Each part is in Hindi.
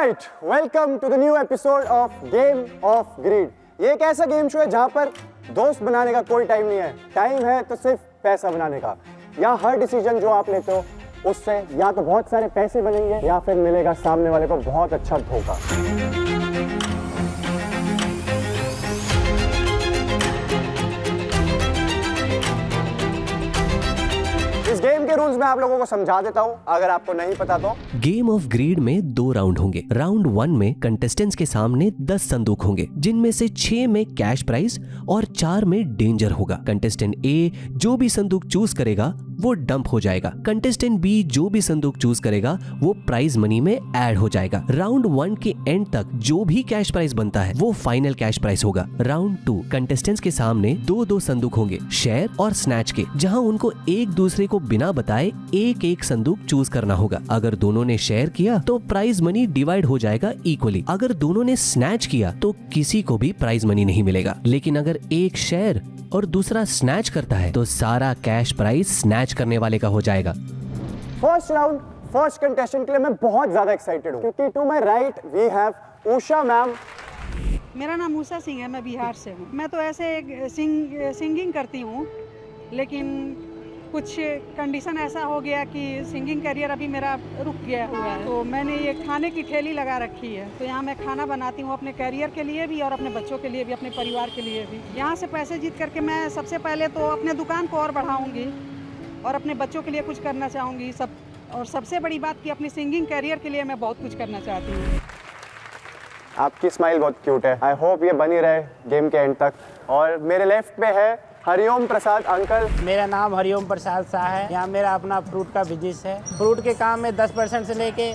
Alright, welcome to the new episode of game of greed. ये एक ऐसा गेम शो है जहां पर दोस्त बनाने का कोई टाइम नहीं है, टाइम है तो सिर्फ पैसा बनाने का। यहाँ हर डिसीजन जो आप लेते हो उससे या तो बहुत सारे पैसे बनेंगे या फिर मिलेगा सामने वाले को बहुत अच्छा धोखा। इस गेम के रूल्स मैं आप लोगों को समझा देता हूँ, अगर आपको नहीं पता तो। गेम ऑफ ग्रीड में 2 राउंड होंगे। राउंड 1 में कंटेस्टेंट्स के सामने 10 संदूक होंगे, जिनमें से 6 में कैश प्राइज और 4 में डेंजर होगा। कंटेस्टेंट ए जो भी संदूक चूज करेगा वो डंप हो जाएगा। कंटेस्टेंट बी जो भी संदूक चूज करेगा वो प्राइज मनी में ऐड हो जाएगा। राउंड 1 के एंड तक जो भी कैश प्राइज बनता है वो फाइनल कैश प्राइज होगा। राउंड 2 कंटेस्टेंट्स के सामने 2 संदूक होंगे, शेयर और स्नैच के, जहां उनको एक दूसरे को बिना बताए एक एक संदूक चूज करना होगा। अगर दोनों ने शेयर किया तो प्राइज मनी डिवाइड हो जाएगा इक्वली। अगर दोनों ने स्नैच किया तो किसी को भी प्राइज मनी नहीं मिलेगा। लेकिन अगर एक शेयर और दूसरा स्नैच करता है तो सारा कैश प्राइज स्नैच करने वाले का हो जाएगा। फर्स्ट राउंड फर्स्ट कंटेस्टेंट के लिए मैं बहुत ज्यादा एक्साइटेड हूँ, क्योंकि to my right we have Usha ma'am. मेरा नाम उषा सिंह है, मैं बिहार से हूँ। मैं तो ऐसे सिंगिंग करती हूँ, लेकिन कुछ कंडीशन ऐसा हो गया कि सिंगिंग करियर अभी मेरा रुक गया हुआ है। तो मैंने ये खाने की ठेली लगा रखी है, तो यहाँ मैं खाना बनाती हूँ अपने करियर के लिए भी और अपने बच्चों के लिए भी, अपने परिवार के लिए भी। यहाँ से पैसे जीत करके मैं सबसे पहले तो अपने दुकान को और बढ़ाऊँगी और अपने बच्चों के लिए कुछ करना चाहूँगी सब। और सबसे बड़ी बात कि अपनी सिंगिंग करियर के लिए मैं बहुत कुछ करना चाहती हूँ। आपकी स्माइल बहुत क्यूट है, आई होप ये बनी रहे गेम के एंड तक। और मेरे लेफ्ट पे है हरिओम प्रसाद अंकल। मेरा नाम हरिओम प्रसाद शाह है। यहाँ मेरा अपना फ्रूट का बिजनेस है। फ्रूट के काम में 10% से लेके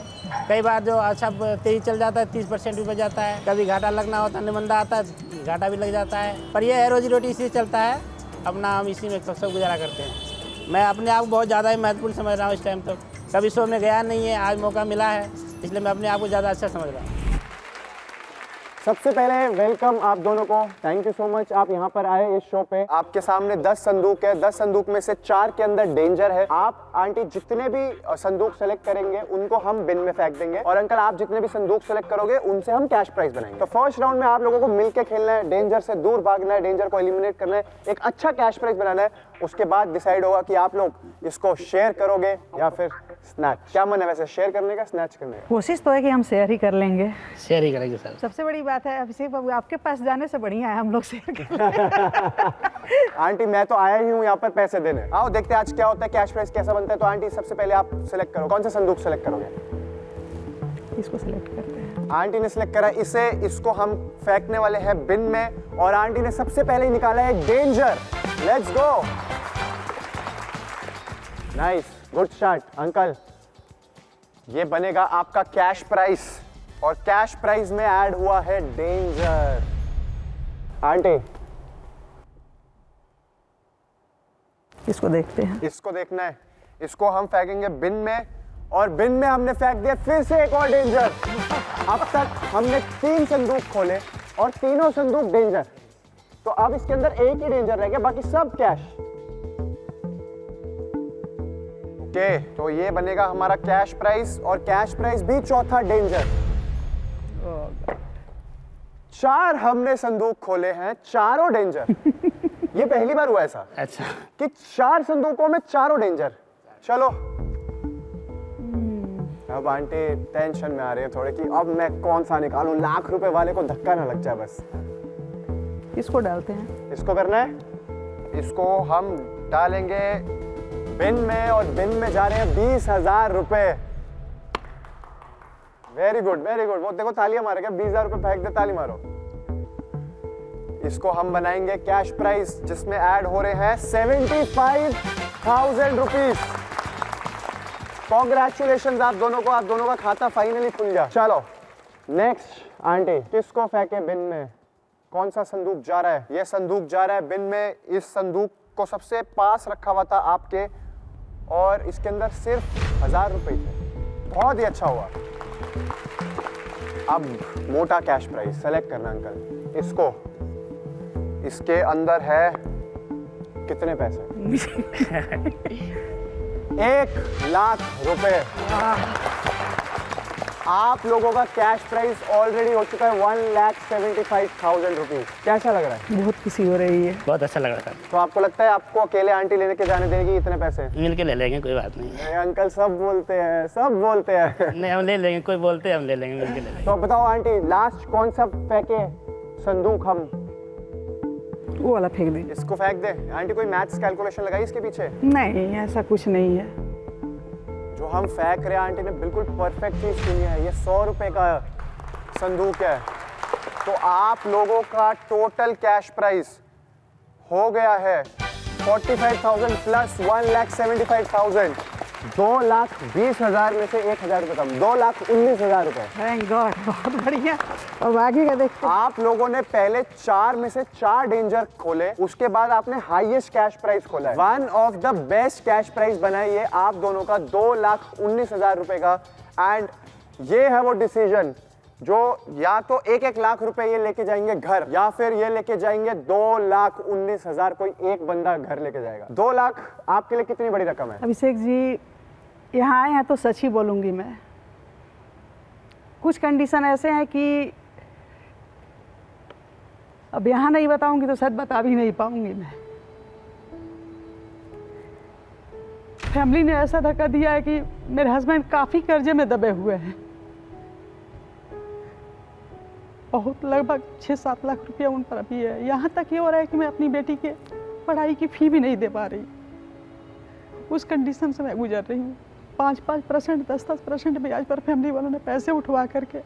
कई बार जो अच्छा तेजी चल जाता है 30% भी बच जाता है। कभी घाटा लगना होता है, निमंदा आता है, घाटा भी लग जाता है, पर यह है रोजी रोटी इसी चलता है। अपना हम इसी में सब गुजारा करते हैं। मैं अपने आप को बहुत ज़्यादा ही महत्वपूर्ण समझ रहा हूँ इस टाइम तक। कभी शो में गया नहीं है, आज मौका मिला है, इसलिए मैं अपने आप को ज़्यादा अच्छा समझ रहा हूँ। सबसे पहले वेलकम आप दोनों को, थैंक यू सो मच आप यहाँ पर आए इस शो पे। आपके सामने 10 संदूक है, 10 संदूक में से 4 के अंदर डेंजर है। आप आंटी जितने भी संदूक सेलेक्ट करेंगे उनको हम बिन में फेंक देंगे, और अंकल आप जितने भी संदूक सेलेक्ट करोगे उनसे हम कैश प्राइज बनाएंगे। तो फर्स्ट राउंड में आप लोगों को मिलकर खेलना है, डेंजर से दूर भागना है, डेंजर को एलिमिनेट करना है, एक अच्छा कैश प्राइज बनाना है। उसके बाद डिसाइड होगा कि आप लोग इसको शेयर करोगे या फिर स्नैच। क्या मन है वैसे, शेयर करने का स्नैच करने का? कोशिश तो है कि हम शेयर ही कर लेंगे। शेयर ही करेंगे सर। सबसे बड़ी बात है अभिषेक बाबू, आपके पास जाने से बढ़िया है हम लोग शेयर कर। आंटी मैं तो आया ही हूँ यहाँ पर पैसे देने। आओ देखते हैं आज क्या होता है, कैश प्राइज कैसा बनता है। तो आंटी सबसे पहले आप सिलेक्ट करो, कौन सा संदूक सेलेक्ट करोगे? इसको सिलेक्ट करते हैं। आंटी ने सिलेक्ट करा इसे, इसको हम फेंकने वाले हैं बिन में। और आंटी ने सबसे पहले ही निकाला है danger. Let's go, nice, good shot uncle. ये बनेगा आपका कैश प्राइस, और कैश प्राइस में ऐड हुआ है डेंजर। आंटी इसको देखते हैं। इसको देखना है, इसको हम फेंकेंगे बिन में, और बिन में हमने फेंक दिया फिर से एक और डेंजर। अब तक हमने 3 संदूक खोले और तीनों संदूक डेंजर। तो अब इसके अंदर एक ही डेंजर रह गया, बाकी सब कैश। ओके, तो ये बनेगा हमारा कैश प्राइस, और कैश प्राइस भी चौथा डेंजर। 4 हमने संदूक खोले हैं, चारों डेंजर। ये पहली बार हुआ ऐसा। अच्छा, कि 4 संदूकों में चारों डेंजर। चलो अब आंटी टेंशन में आ रही है थोड़े कि अब मैं कौन सा निकालूं, लाख रुपए वाले को धक्का ना लग जाए बस। इसको डालते हैं। इसको करना है, इसको हम डालेंगे बिन में, और बिन में जा रहे हैं 20,000 रुपए। Very good very good. वो देखो तालियां मारेगा, 20,000 रुपए फेंक दे, ताली मारो। इसको हम बनाएंगे कैश प्राइस, जिसमें ऐड हो रहे हैं 75,000 रुपीज। कॉन्ग्रेचुलेशन आप दोनों को, आप दोनों का खाता फाइनली खुल गया। चलो नेक्स्ट आंटी, किसको फेंके बिन में? कौन सा संदूक जा रहा है? ये संदूक जा रहा है बिन में। इस संदूक को सबसे पास रखा हुआ था आपके, और इसके अंदर सिर्फ 1,000 रुपए थे। बहुत ही अच्छा हुआ। अब मोटा कैश प्राइस सेलेक्ट करना अंकल। इसको, इसके अंदर है कितने पैसे? 1,00,000 रुपए। आप लोगों का कैश प्राइस ऑलरेडी हो चुका है 1,75,000 रुपीज। कैसा लग रहा है? बहुत खुशी हो रही है। बहुत अच्छा लग रहा था। तो आपको लगता है आपको अकेले आंटी लेने के जाने देगी इतने पैसे? मिल के ले लेंगे, कोई बात नहीं। नहीं अंकल, सब बोलते हैं, सब बोलते हैं। नहीं, हम ले लेंगे, कोई बोलते हैं हम ले लेंगे, मिल के ले लेंगे। तो बताओ आंटी, लास्ट कौन सा फेंके संदूक हम? वो वाला फेंक दीजिए। इसको फेंक दे। आंटी कोई मैथ्स कैलकुलेशन लगाई इसके पीछे? नहीं, ऐसा कुछ नहीं है। जो हम फेंक रहे हैं आंटी ने बिल्कुल परफेक्ट चीज चुनी है। ये 100 रुपए का संदूक है। तो आप लोगों का टोटल कैश प्राइस हो गया है 45,000 प्लस 1,75,000, 2,20,000 में से 1,000 रुपए कम, 2,19,000 रुपए। थैंक गॉड, बहुत बढ़िया। और आगे का देखते हैं। आप लोगों ने पहले 4 में से 4 डेंजर खोले, उसके बाद आपने हाईएस्ट कैश प्राइस खोला है। One of the best cash price बनाई है आप दोनों का 2,19,000 रुपए का। एंड ये है वो डिसीजन जो या तो 1-1 लाख रुपए ये लेके जाएंगे घर, या फिर ये लेके जाएंगे 2,19,000। कोई एक बंदा घर लेके जाएगा। 2 लाख आपके लिए कितनी बड़ी रकम है? अभिषेक जी, यहाँ आए हैं तो सच ही बोलूँगी मैं। कुछ कंडीशन ऐसे हैं कि अब यहाँ नहीं बताऊंगी तो सच बता भी नहीं पाऊंगी मैं। फैमिली ने ऐसा धक्का दिया है कि मेरे हस्बैंड काफ़ी कर्जे में दबे हुए हैं। बहुत, लगभग 6-7 लाख रुपया उन पर अभी है। यहाँ तक ये हो रहा है कि मैं अपनी बेटी के पढ़ाई की फ़ी भी नहीं दे पा रही। उस कंडीशन से मैं गुजर रही हूँ। 5-5%, 10-10% ब्याज पर फैमिली वालों ने पैसे उठवा करके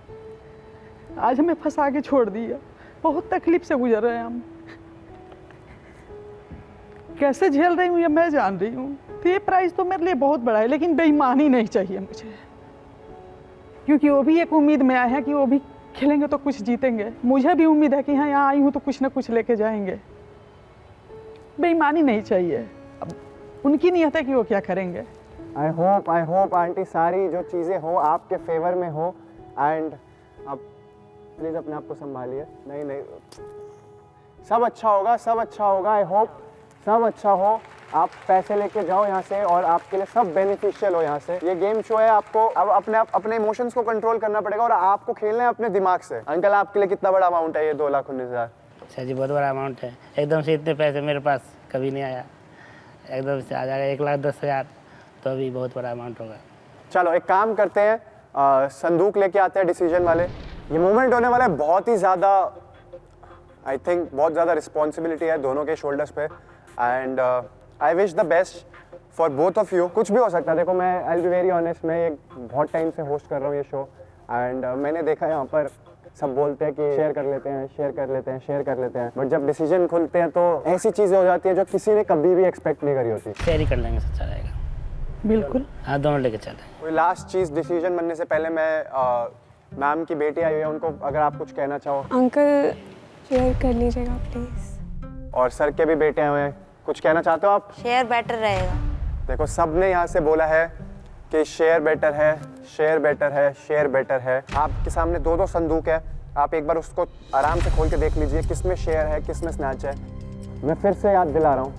आज हमें फंसा के छोड़ दिया। बहुत तकलीफ से गुजर रहे हैं हम। कैसे झेल रही हूँ ये मैं जान रही हूँ। तो ये प्राइस तो मेरे लिए बहुत बड़ा है, लेकिन बेईमानी नहीं चाहिए मुझे, क्योंकि वो भी एक उम्मीद में आए हैं कि वो भी खेलेंगे तो कुछ जीतेंगे। मुझे भी उम्मीद है कि हाँ, यहाँ आई हूँ तो कुछ ना कुछ लेके जाएंगे। बेईमानी नहीं चाहिए। अब उनकी नियत है कि वो क्या करेंगे। आई होप आंटी सारी जो चीज़ें हो आपके फेवर में हो। एंड अब प्लीज़ अपने आप को संभालिए। नहीं, सब अच्छा होगा, सब अच्छा होगा। आई होप सब अच्छा हो। आप पैसे लेके जाओ यहाँ से और आपके लिए सब बेनिफिशियल हो यहाँ से। ये गेम शो है, आपको अब अपने इमोशंस को कंट्रोल करना पड़ेगा और आपको खेलना है अपने दिमाग से। अंकल, आपके लिए कितना बड़ा अमाउंट है ये 2,19,000? सर जी, बहुत बड़ा अमाउंट है। एकदम से इतने पैसे मेरे पास कभी नहीं आया। एकदम से आ जाएगा 1,10,000, तो अभी बहुत बड़ा अमाउंट होगा। चलो एक काम करते हैं, संदूक लेके आते हैं डिसीजन वाले। ये मूवमेंट होने वाला है बहुत ही ज़्यादा, आई थिंक बहुत ज़्यादा रिस्पॉन्सिबिलिटी है दोनों के शोल्डर्स पे। And I wish the best for both of you. कुछ भी हो सकता है। देखो, मैं I will be very honest, मैं ये बहुत टाइम से होस्ट कर रहा हूँ ये शो। एंड मैंने देखा यहाँ पर सब बोलते हैं कि शेयर कर लेते हैं, शेयर कर लेते हैं, शेयर कर लेते हैं, बट जब डिसीजन खुलते हैं तो ऐसी चीज़ें हो जाती हैं जो किसी ने कभी भी एक्सपेक्ट नहीं करी होती। शेयर ही कर लेंगे, अच्छा रहेगा। बिल्कुल, हाँ, दोनों लेके चलें। कोई लास्ट चीज़ डिसीजन बनने से पहले मैं मैम की बेटी आई हुई है, उनको अगर आप कुछ कहना चाहो। अंकल, शेयर कर लीजिएगा प्लीज। और सर के भी बेटे आए हुए हैं, कुछ कहना चाहते हो आप? शेयर बेटर रहेगा। देखो, सब ने यहाँ से बोला है कि शेयर बेटर है, शेयर बेटर है, शेयर बेटर है। आपके सामने 2-2 संदूक है, आप एक बार उसको आराम से खोल के देख लीजिए किस में शेयर है, किस में स्नैच है। मैं फिर से याद दिला रहा हूँ,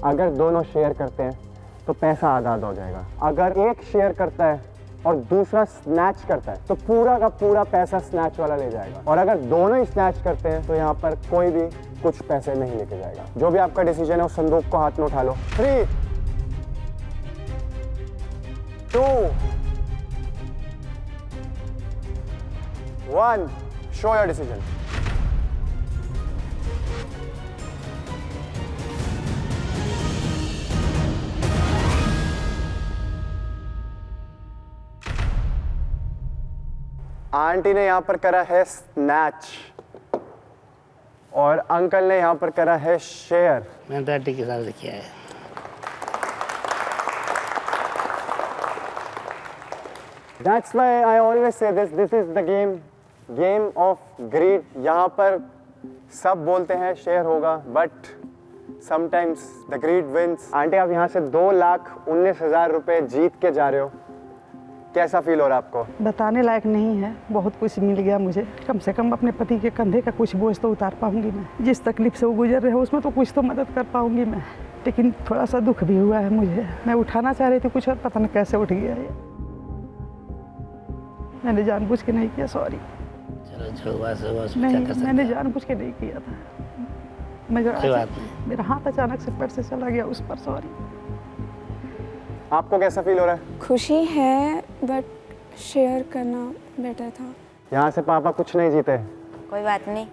अगर दोनों शेयर करते हैं तो पैसा आधा आधा हो जाएगा। अगर एक शेयर करता है और दूसरा स्नैच करता है तो पूरा का पूरा पैसा स्नैच वाला ले जाएगा। और अगर दोनों ही स्नैच करते हैं तो यहाँ पर कोई भी कुछ पैसे नहीं लेके जाएगा। जो भी आपका डिसीजन है उस संदूक को हाथ में उठा लो। 3, 2, 1, शो योर डिसीजन। आंटी ने यहाँ पर करा है स्नैच और अंकल ने यहाँ पर करा है शेयर। मैंने 30 के हिसाब से किया है। That's why I always say this is the game of greed। यहाँ पर सब बोलते हैं शेयर होगा, but sometimes the greed wins। Aunty, आप यहाँ से 2,19,000 रुपए जीत के जा रहे हो, कैसा फील हो रहा है आपको? बताने लायक नहीं है। बहुत कुछ मिल गया मुझे। कम से कम अपने पति के कंधे का कुछ बोझ तो उतार पाऊंगी मैं। जिस तकलीफ से वो गुजर रहे हैं उसमें तो कुछ तो मदद कर पाऊंगी मैं। लेकिन थोड़ा सा दुख भी हुआ है मुझे। मैं उठाना चाह रही थी कुछ और पता नहीं कैसे उठ गया ये। मैंने जानबूझ के नहीं किया, सॉरी। चलो जो हुआ सो हुआ, उसमें क्या नहीं, कर सकते मैंने हैं। जानबूझ के नहीं किया था। कोई बात नहीं। मेरा हाथ अचानक से पैर से चला गया उस पर, सॉरी। आपको कैसा फील हो रहा है? खुशी है बट शेयर करना बेटर था। यहाँ से पापा कुछ नहीं जीते। कोई बात नहीं।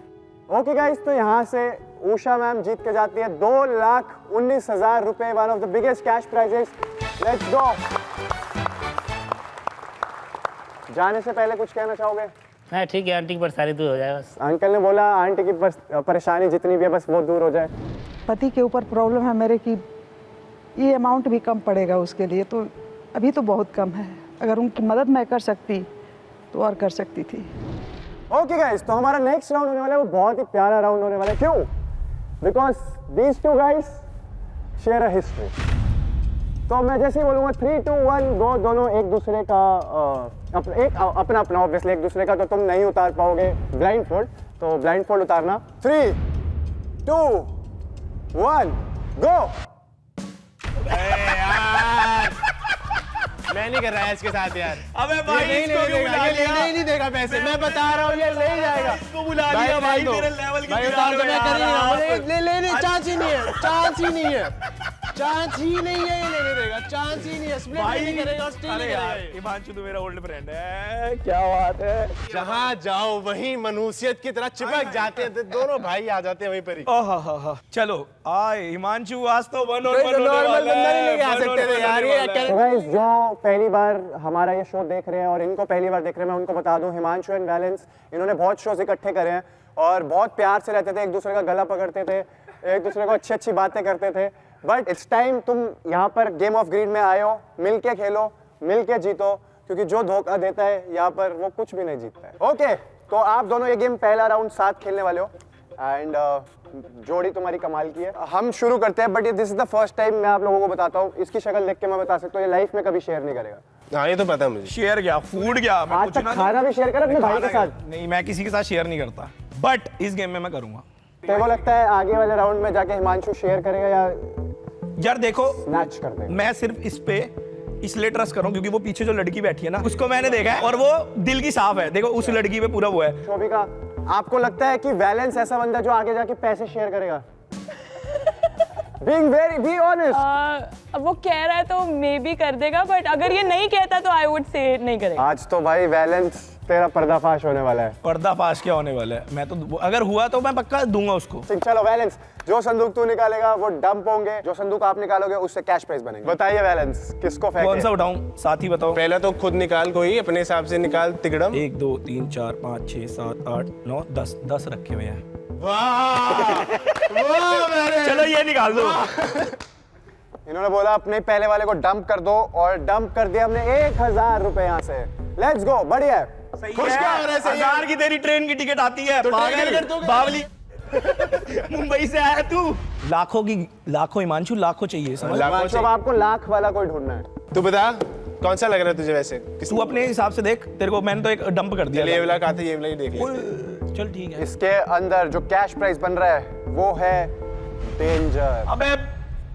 ओके गाइस, तो यहाँ से उषा मैम जीत के जाती है 2,19,000 रुपए, one of the biggest cash prices. Let's go. जाने से पहले कुछ कहना चाहोगे? नहीं ठीक है, आंटी की परेशानी दूर हो जाए बस। अंकल ने बोला आंटी की परेशानी जितनी भी है बस वो दूर हो जाए। पति के ऊपर प्रॉब्लम है मेरे की, ये अमाउंट भी कम पड़ेगा उसके लिए, तो अभी तो बहुत कम है। अगर उनकी मदद मैं कर सकती तो और कर सकती थी। ओके गाइस, तो हमारा नेक्स्ट राउंड होने वाला है वो बहुत ही प्यारा राउंड होने वाला है। क्यों? Because these two guys share a history. तो मैं जैसे ही बोलूँगा 3, 2, 1 गो, दोनों एक दूसरे का अपना अपना ऑब्वियसली एक दूसरे का तो तुम नहीं उतार पाओगे ब्लाइंड फोल्ड, तो ब्लाइंड फोल्ड उतारना। 3, 2, 1 गो। मैं नहीं कर रहा है इसके साथ यार। अबे भाई ये इसको क्यों बुला ये लिया? नहीं देगा पैसे, मैं बता रहा हूँ ये नहीं जाएगा। इसको बुला लिया भाई, मेरे लेवल की भाई बिगाड़ उतार दो दो, मैं कर ही रहा हूँ। यार। ले ले नहीं, चांस ही नहीं है, चांस ही नहीं है, चांस ही नहीं है, ये लेने देगा, चांस ही नहीं है। स्प्लिट नहीं करेगा, स्टील अरे नहीं यार, करेगा। हिमांशु तो मेरा ओल्ड फ्रेंड है, क्या बात है। जहाँ जाओ वहीं मनुष्यत की तरह चिपक जाते हैं, दोनों भाई आ जाते हैं वहीं पर ही। ओह चलो आए हिमांशु, आज तो वन और कोई वन तो होने नॉर्मल वाला बंदा नहीं है, लेके आ वन और सकते थे वन यार, होने ये वाला है। तो गाइस जो पहली बार हमारा ये शो देख रहे हैं और इनको पहली बार देख रहे हैं, मैं उनको बता दूं हिमांशु एंड वैलेंस इन्होंने बहुत शोज इकट्ठे करे हैं और बहुत प्यार से रहते थे, एक दूसरे का गला पकड़ते थे, एक दूसरे को अच्छी अच्छी बातें करते थे। बट इट्स टाइम तुम यहाँ पर गेम ऑफ ग्रीड में आए हो, मिल के खेलो, मिल के जीतो, क्योंकि जो धोखा देता है यहाँ पर वो कुछ भी नहीं जीतता है। ओके, तो आप दोनों ये गेम पहला राउंड साथ खेलने वाले हो एंड जोड़ी तुम्हारी कमाल की है। हम शुरू करते हैं, but this is the first time मैं आप लोगों को बताता हूँ। इसकी शक्ल देख के मैं बता सकता हूँ ये लाइफ में कभी शेयर नहीं करेगा। हाँ ये तो पता है मुझे। शेयर क्या, फूड क्या, मैं आज कुछ तक ना खाना भी शेयर कर अपने भाई के साथ। नहीं, मैं किसी के साथ शेयर नहीं करता, बट इस गेम में मैं करूंगा। तेरे को लगता है आगे वाले राउंड में जाके हिमांशु शेयर करेगा या यार देखो, मैच कर देगा? मैं सिर्फ इस पे इसलिए ट्रस्ट करूं क्योंकि वो पीछे जो लड़की बैठी है ना, उसको मैंने देखा है और वो दिल की साफ है। देखो उस लड़की पे पूरा वो है। शोभिका, आपको लगता है कि वैलेंस ऐसा बंदा जो आगे जाके पैसे शेयर करेगा? Be honest. अब वो कह रहा है तो मे बी कर देगा, बट अगर ये नहीं कहता तो आई वुड से नहीं करेगा। आज तो भाई वैलेंस तेरा पर्दाफाश होने वाला है। पर्दाफाश क्या होने वाला है? मैं तो अगर हुआ तो मैं पक्का दूंगा उसको। चलो वैलेंस, जो संदूक तू निकालेगा वो डंप होंगे, जो संदूक आप निकालोगे उससे कैश प्राइस बनेंगे। बताइए वैलेंस, किसको फेंके? कौन सा उठाऊं? साथ ही बताओ। पहला तो खुद निकाल, कोई अपने हिसाब से निकाल तिगड़म। 1 2 3 4 5 6 7 8 9 10 रखे हुए हैं। चलो ये निकाल दो। इन्होंने बोला अपने पहले वाले को डंप कर दो और डंप कर दिया हमने 1,000 रुपए यहाँ से। लेट्स गो, बढ़िया है। खुश क्या हो रहा है? 1000 की तेरी ट्रेन की टिकट आती है, पागल बावली। मुंबई से आया तू। लाखों हिमांशु, लाखों चाहिए, समझ? हिमांशु, अब आपको लाख वाला कोई ढूंढना है। तू बता कौन सा लग रहा है तुझे वैसे? तू अपने हिसाब से देख, तेरे को मैंने तो एक डंप कर दिया। ये वाला कहा था, ये वाला ही देख ले। चल ठीक है। इसके अंदर जो कैश प्राइस बन रहा है वो है डेंजर। अबे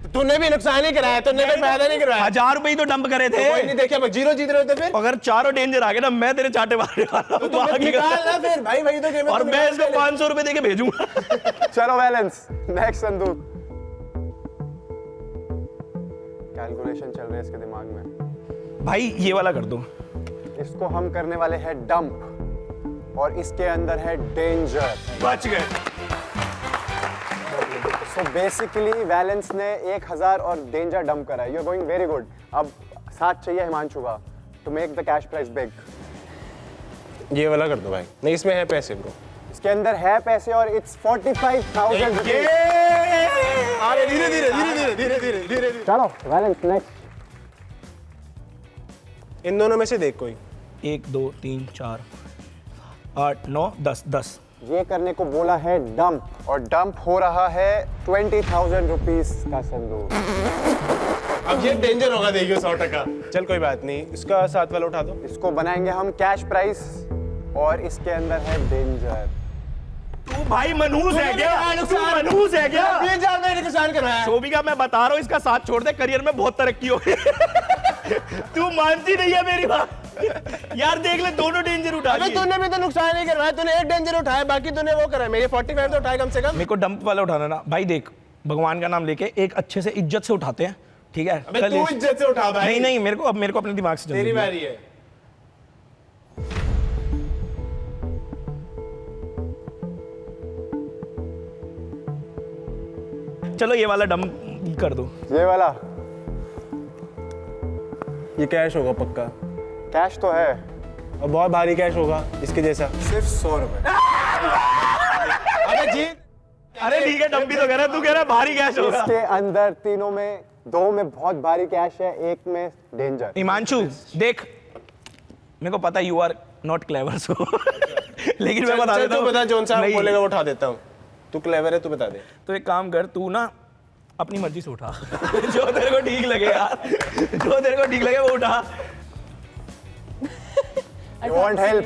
तूने भी नुकसान ही कराया, तूने भी फायदा नहीं करवाया। 1000 रुपए ही तो डंप करे थे। कोई नहीं, देखिए मैं 0 जीत रहे होते फिर। अगर चारों डेंजर आ गए ना, मैं तेरे चाटे मारने वाला हूं। तू निकाल ना फिर भाई, वही तो गेम है। और मैं इसको 500 रुपए देके भेजूंगा। चलो वैलेंस, नेक्स्ट संदूक। कैलकुलेशन चल रही है इसके दिमाग में। भाई ये वाला कर दो। इसको हम करने वाले हैं डंप और इसके अंदर है डेंजर। बच गए। सो बेसिकली वैलेंस ने 1,000 और डेंजर डंप करा है। You are going very good. अब साथ चाहिए हिमांशु का to make the cash price big. ये वाला कर दो भाई। नहीं इसमें है पैसे ब्रो। इसके अंदर है पैसे और इट्स 45,000 रुपीज। अरे धीरे धीरे धीरे धीरे धीरे धीरे धीरे धीरे। चलो वैलेंस नेक्स्ट। इन दोनों में से देख कोई। 1 2 3 4 8 9 10 ये करने को बोला है डंप और डंप हो रहा है 20,000 रुपीज का संदूक। अब ये डेंजर होगा, देखियो 100%। चल कोई बात नहीं, इसका साथ वाला उठा दो। इसको बनाएंगे हम कैश प्राइस और इसके अंदर है डेंजर। तू भाई मनहूस है क्या? तू मनहूस है क्या? 20,000 मैंने नुकसान कराया। शोभिका, मैं बता रहा हूँ इसका साथ छोड़ दे, करियर में बहुत तरक्की होगी। तू मानती नहीं है मेरी बात। यार देख ले दोनों डेंजर उठा अबे लिए। तूने भी तो नुकसान नहीं करवाया, तूने एक डेंजर उठाया, बाकी तूने वो करा, मेरे 45 तो उठाए कम से कम। मेरे को डंप वाला उठाना ना भाई, देख भगवान का नाम लेके एक अच्छे से इज्जत से उठाते हैं, ठीक है? अबे कल तू इस- इज्जत से उठा भाई। नहीं नहीं, मेरे को अपने दिमाग से तेरी चलने दे। बारी है। चलो ये वाला डंप कर दो। ये वाला ये कैश होगा पक्का, कैश तो है, और बहुत भारी कैश होगा इसके जैसा। सिर्फ 100 रुपए। अबे जी अरे ठीक है, डंप भी तो कह रहा है, तू कह रहा है भारी कैश होगा। इसके अंदर तीनों में 2 में बहुत भारी कैश है, 1 में डेंजर। हिमांशु देख, मेरे को पता यू आर नॉट क्लेवर सो लेकिन मैं बता देता तू हूँ। बता, जोन सा नहीं, बोलेगा वो उठा देता हूँ। तू क्लेवर है, तू बता दे। तो एक काम कर, तू ना अपनी मर्जी से उठा जो तेरे को ठीक लगे यार, जो तेरे को ठीक लगे वो उठा। You want help?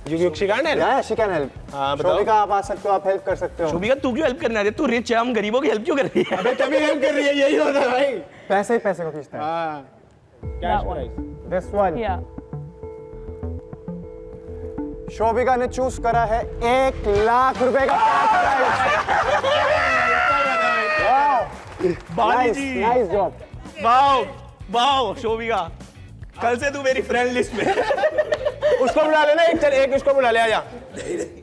You can't help? Yeah, she can help. हाँ, बताओ। शोभिका आप आ सकते हो, आप हेल्प कर सकते हो। शोभिका तू क्यों हेल्प करने आ रही है? तू रिच है, हम गरीबों की हेल्प क्यों कर रही है? अबे तभी हेल्प कर रही है, यही होता है भाई। पैसे ही पैसे को खींचता है। हाँ, cash price. This one. Yeah. Shobhika ने चूज करा है 1 लाख रुपए का बाली जी, nice job. Wow wow Shobhika, कल से तू मेरी फ्रेंड लिस्ट में। उसको बुला लेना, एक उसको बुला ले, आजा।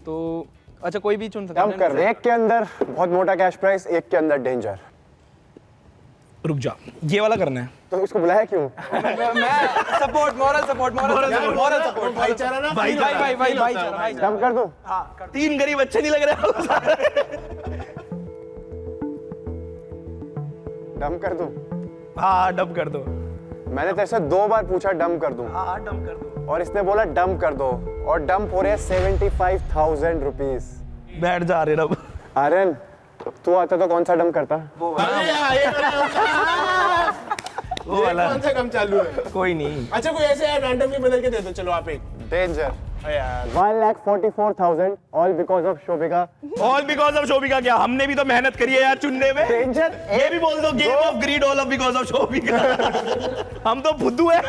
तो अच्छा कोई भी चुन सकता डंप कर, एक के अंदर बहुत मोटा कैश प्राइस, एक के अंदर डेंजर। रुक जा, ये वाला करना है। तो इसको बुलाया क्यों? भाईचारा ना, भाई। डंप कर दूं? 3 गरीब अच्छे नहीं लग रहे? डंप कर दूं? हाँ डंप कर दो। मैंने तेरे से 2 बार पूछा डंप कर दूं, हाँ डंप कर दो। और इसने बोला डंप कर दो, और डंप हो रहे हैं 75,000 रुपीज। बैठ जा रहे रब। आर्यन, तू आता तो कौन सा डंप करता? वो वाला कौन सा कम चालू है? कोई नहीं। अच्छा कोई ऐसे है रैंडमली बदल के दे दो, चलो आप एक। डेंजर। यार 1,44,000 all because of Shobhika. All because of Shobhika क्या? हमने भी तो मेहनत करी है यार चुनने में। डेंजर। ये भी बोल दो game of greed all of because of Shobhika. हम तो फुद्दू है।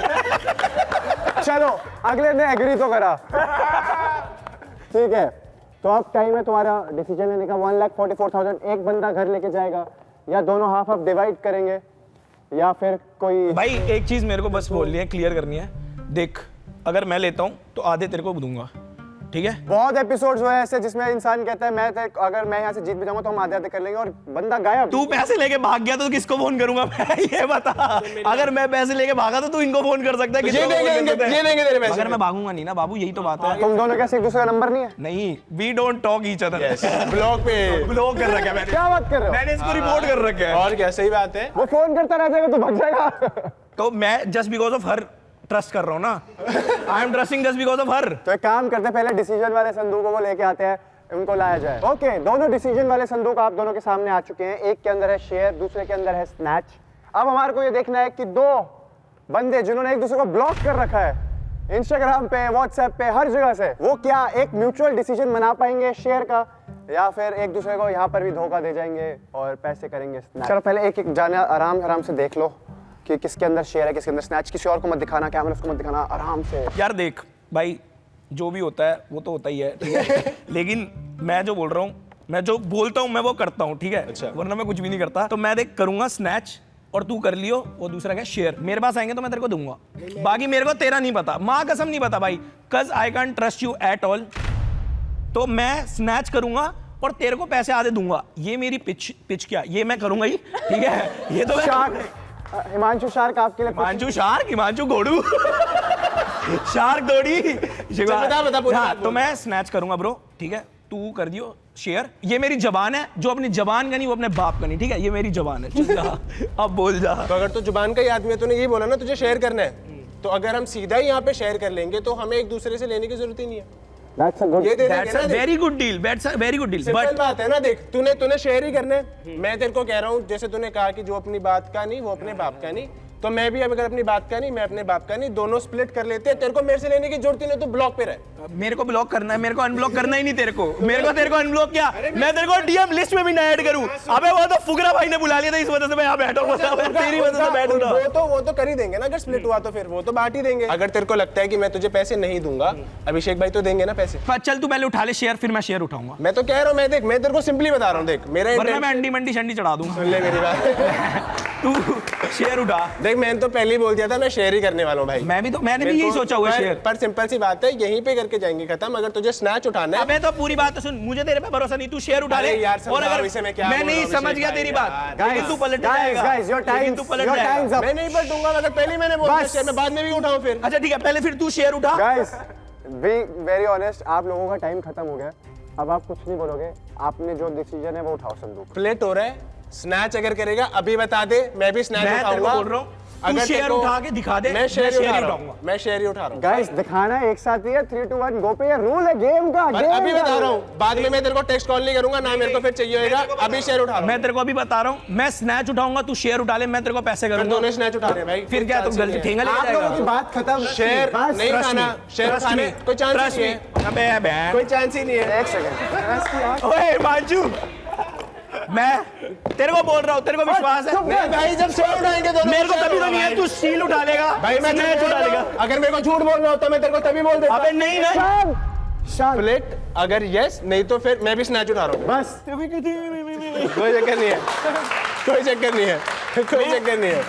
चलो अगले ने एग्री तो करा। ठीक है, तो अब टाइम है तुम्हारा डिसीजन लेने का। 1,44,000 एक बंदा घर लेके जाएगा, या दोनों हाफ हाफ डिवाइड करेंगे, या फिर कोई। भाई एक चीज मेरे को बस बोलनी है, क्लियर करनी है। देख अगर मैं लेता हूँ तो आधे तेरे को दूंगा, ठीक है? बहुत एपिसोड्स हुए ऐसे जिसमें इंसान कहता है अगर मैं यहाँ से जीत भी जाऊंगा तो हम आधे आधे कर लेंगे, और बंदा गायब। तू पैसे लेके भाग गया तो किसको फोन करूंगा मैं? ये बता। अगर मैं पैसे लेके भागा तो तू इनको फोन कर सकता है। ये किसको phone कर सकता है? देंगे तेरे पैसे। अगर मैं भागूंगा नहीं ना बाबू, यही तो बात है। तुम दोनों कैसे एक दूसरे का नंबर नहीं है? नहीं, we don't talk each other. Block पे ब्लॉक कर रखा है मैंने। क्या बात कर रहे हो? मैंने इसको रिपोर्ट कर रखा है। और क्या, सही बात है। वो फोन करता रह जाएगा तो भाग जाएगा। तो मैं just because of her trust कर रहा हूँ ना। I am trusting just because of her. तो एक काम करते हैं, पहले डिसीजन वाले संदूकों को लेके आते हैं, उनको लाया जाए। ओके, दोनों डिसीजन वाले संदूक आप दोनों के सामने आ चुके हैं। एक के अंदर है शेयर, दूसरे के अंदर है स्नैच। अब हमारे को ये देखना है कि 2 बंदे जिन्होंने एक दूसरे को ब्लॉक कर रखा है इंस्टाग्राम पे, व्हाट्सएप पे, हर जगह से, वो क्या एक म्यूचुअल डिसीजन बना पाएंगे शेयर का, या फिर एक दूसरे को यहाँ पर भी धोखा दे जाएंगे और पैसे करेंगे स्नैच। चलो पहले एक एक जाने आराम आराम से देख लो कि किसके अंदर शेयर है, किसके अंदर स्नैच। किसी और को मत दिखाना, कैमरा को मत दिखाना, आराम से। यार देख भाई, जो भी होता है वो तो होता ही है, ठीक है? लेकिन मैं जो बोल रहा हूँ, मैं जो बोलता हूँ मैं वो करता हूँ, ठीक है? अच्छा। वरना मैं कुछ भी नहीं करता। तो मैं देख करूंगा स्नैच, और तू कर लियो वो दूसरा क्या शेयर। मेरे पास आएंगे तो मैं तेरे को दूंगा, बाकी मेरे को तेरा नहीं पता, माँ कसम नहीं पता भाई, cause I can't trust you at all। तो मैं स्नैच करूंगा और तेरे को पैसे आधे दूंगा। ये मेरी पिच क्या, ये मैं करूंगा ही, ठीक है? ये तो शार्क, हिमांशु शार्क आपके लिए हिमांशु शार्क, हिमांशु घोड़ू। शार्क दौड़ी। बता पूरी बात तो मैं स्नैच करूंगा ब्रो, ठीक है? तू कर दियो शेयर। ये मेरी जबान है, जो अपनी जबान का नहीं वो अपने बाप का नहीं, ठीक है? ये मेरी जबान है। चल जा, अब बोल जा। तो अगर तू जुबान का ही आदमी है, तूने ये बोला ना तुझे शेयर करना है, तो अगर हम सीधा ही यहाँ पे शेयर कर लेंगे तो हमें एक दूसरे से लेने की जरूरत ही नहीं है। That's a good। ये दे That's a very good deal, that's a very good deal। Simple But बात है ना, देख तूने शेयर ही करना है। मैं तेरे को कह रहा हूँ, जैसे तूने कहा कि जो अपनी बात का नहीं वो अपने बाप का नहीं, तो मैं भी अब अगर अपनी बात का नहीं, मैं अपने बाप का नहीं, दोनों स्प्लिट कर लेते हैं। तेरे को मेरे से लेने की जरूरत ही नहीं, तू ब्लॉक पे रह। मेरे को ब्लॉक करना है, मेरे को अनब्लॉक करना ही नहीं तेरे को। तेरे को अनब्लॉक क्या, मैं तेरे को डीएम लिस्ट में भी ना ऐड करूं। अबे वो तो फुकरा भाई ने बुला लिया था, इस वजह से मैं यहाँ बैठा हूँ। तेरी वजह से बैठ रहा। वो तो कर ही देंगे ना, अगर स्प्लिट हुआ तो फिर वो तो बांट ही देंगे। अगर तेरे को लगता है कि मैं तुझे पैसे नहीं दूंगा, अभिषेक भाई तो देंगे ना पैसे। चल तू पहले उठा ले शेयर, फिर मैं शेयर उठाऊंगा। मैं तो कह रहा हूँ, मैं देख, मैं तेरे को सिंपली बता रहा हूँ, देख मेरा वरना मैं अंडी मंडी शंडी चढ़ा दूंगा। सुन ले मेरी बात। तू शेयर उठा। देख मैंने तो पहले ही बोल दिया था मैं शेयर ही करने वाला हूँ भाई। मैंने भी यही सोचा हुआ शेयर। पर सिंपल सी बात है, यहीं पे करके जाएंगे खत्म। अगर तुझे स्नैच उठाना है। अबे तो पूरी बात तो सुन, मुझे तेरे पे भरोसा नहीं, तू शेयर उठा ले। और अगर मैं नहीं समझ गया तेरी बात, तू पलट जाएगा। मैं नहीं पलटूंगा, अगर पहले मैंने बोला शेयर, मैं बाद में भी उठाऊं फिर। अच्छा ठीक है, पहले फिर तू शेयर उठा। गाइस बी वेरी ऑनेस्ट, आप लोगों का टाइम खत्म हो गया। अब आप कुछ नहीं बोलोगे, आपने जो डिसीजन है वो उठाओ। संदूक प्लेट हो रहा है, स्नैच अगर करेगा अभी बता दे, मैं भी स्नैच उठाऊंगा। बोल रहा हूँ अगर शेयर उठा के दिखा दे, मैं शेयर ही उठाऊंगा। मैं शेयर ही उठा रहा हूँ। गाइस दिखाना है एक साथ ही है। 3 2 1 गो पे, ये रूल है गेम का। अभी बता रहा हूँ, बाद में मैं तेरे को टेक्स्ट कॉल नहीं करूंगा ना, मेरे को फिर चाहिए होगा। अभी शेयर उठा रहा हूँ। मैं तेरे को अभी बता रहा हूँ, मैं स्नैच उठाऊंगा, तू शेयर उठा ले, मैं तेरे को पैसे करूंगा। दोनों स्नैच उठा रहे हैं भाई। फिर क्या तू गलती ठेंगा ले आप लोगों की जाएगा? बात खत्म। शेयर नहीं खाना, शेयर खाने कोई चांस नहीं है। अबे बहन, कोई चांस ही नहीं है। एक सेकंड। ओए मांजू, मैं तेरे को बोल रहा हूँ, तेरे को विश्वास है? नहीं भाई, जब शेयर उठाएंगे दोनों। मेरे को कभी तो नहीं है, तू स्टील उठा लेगा भाई, मैं स्नैच उठा लेगा। अगर मेरे को झूठ बोलना होता मैं तेरे को तभी बोल देता। अबे नहीं ना, शांत। प्लेट अगर यस, नहीं तो फिर मैं भी स्नैच उठा रहा हूँ। बस कोई चक्कर नहीं है, कोई चक्कर नहीं है, कोई चक्कर नहीं है।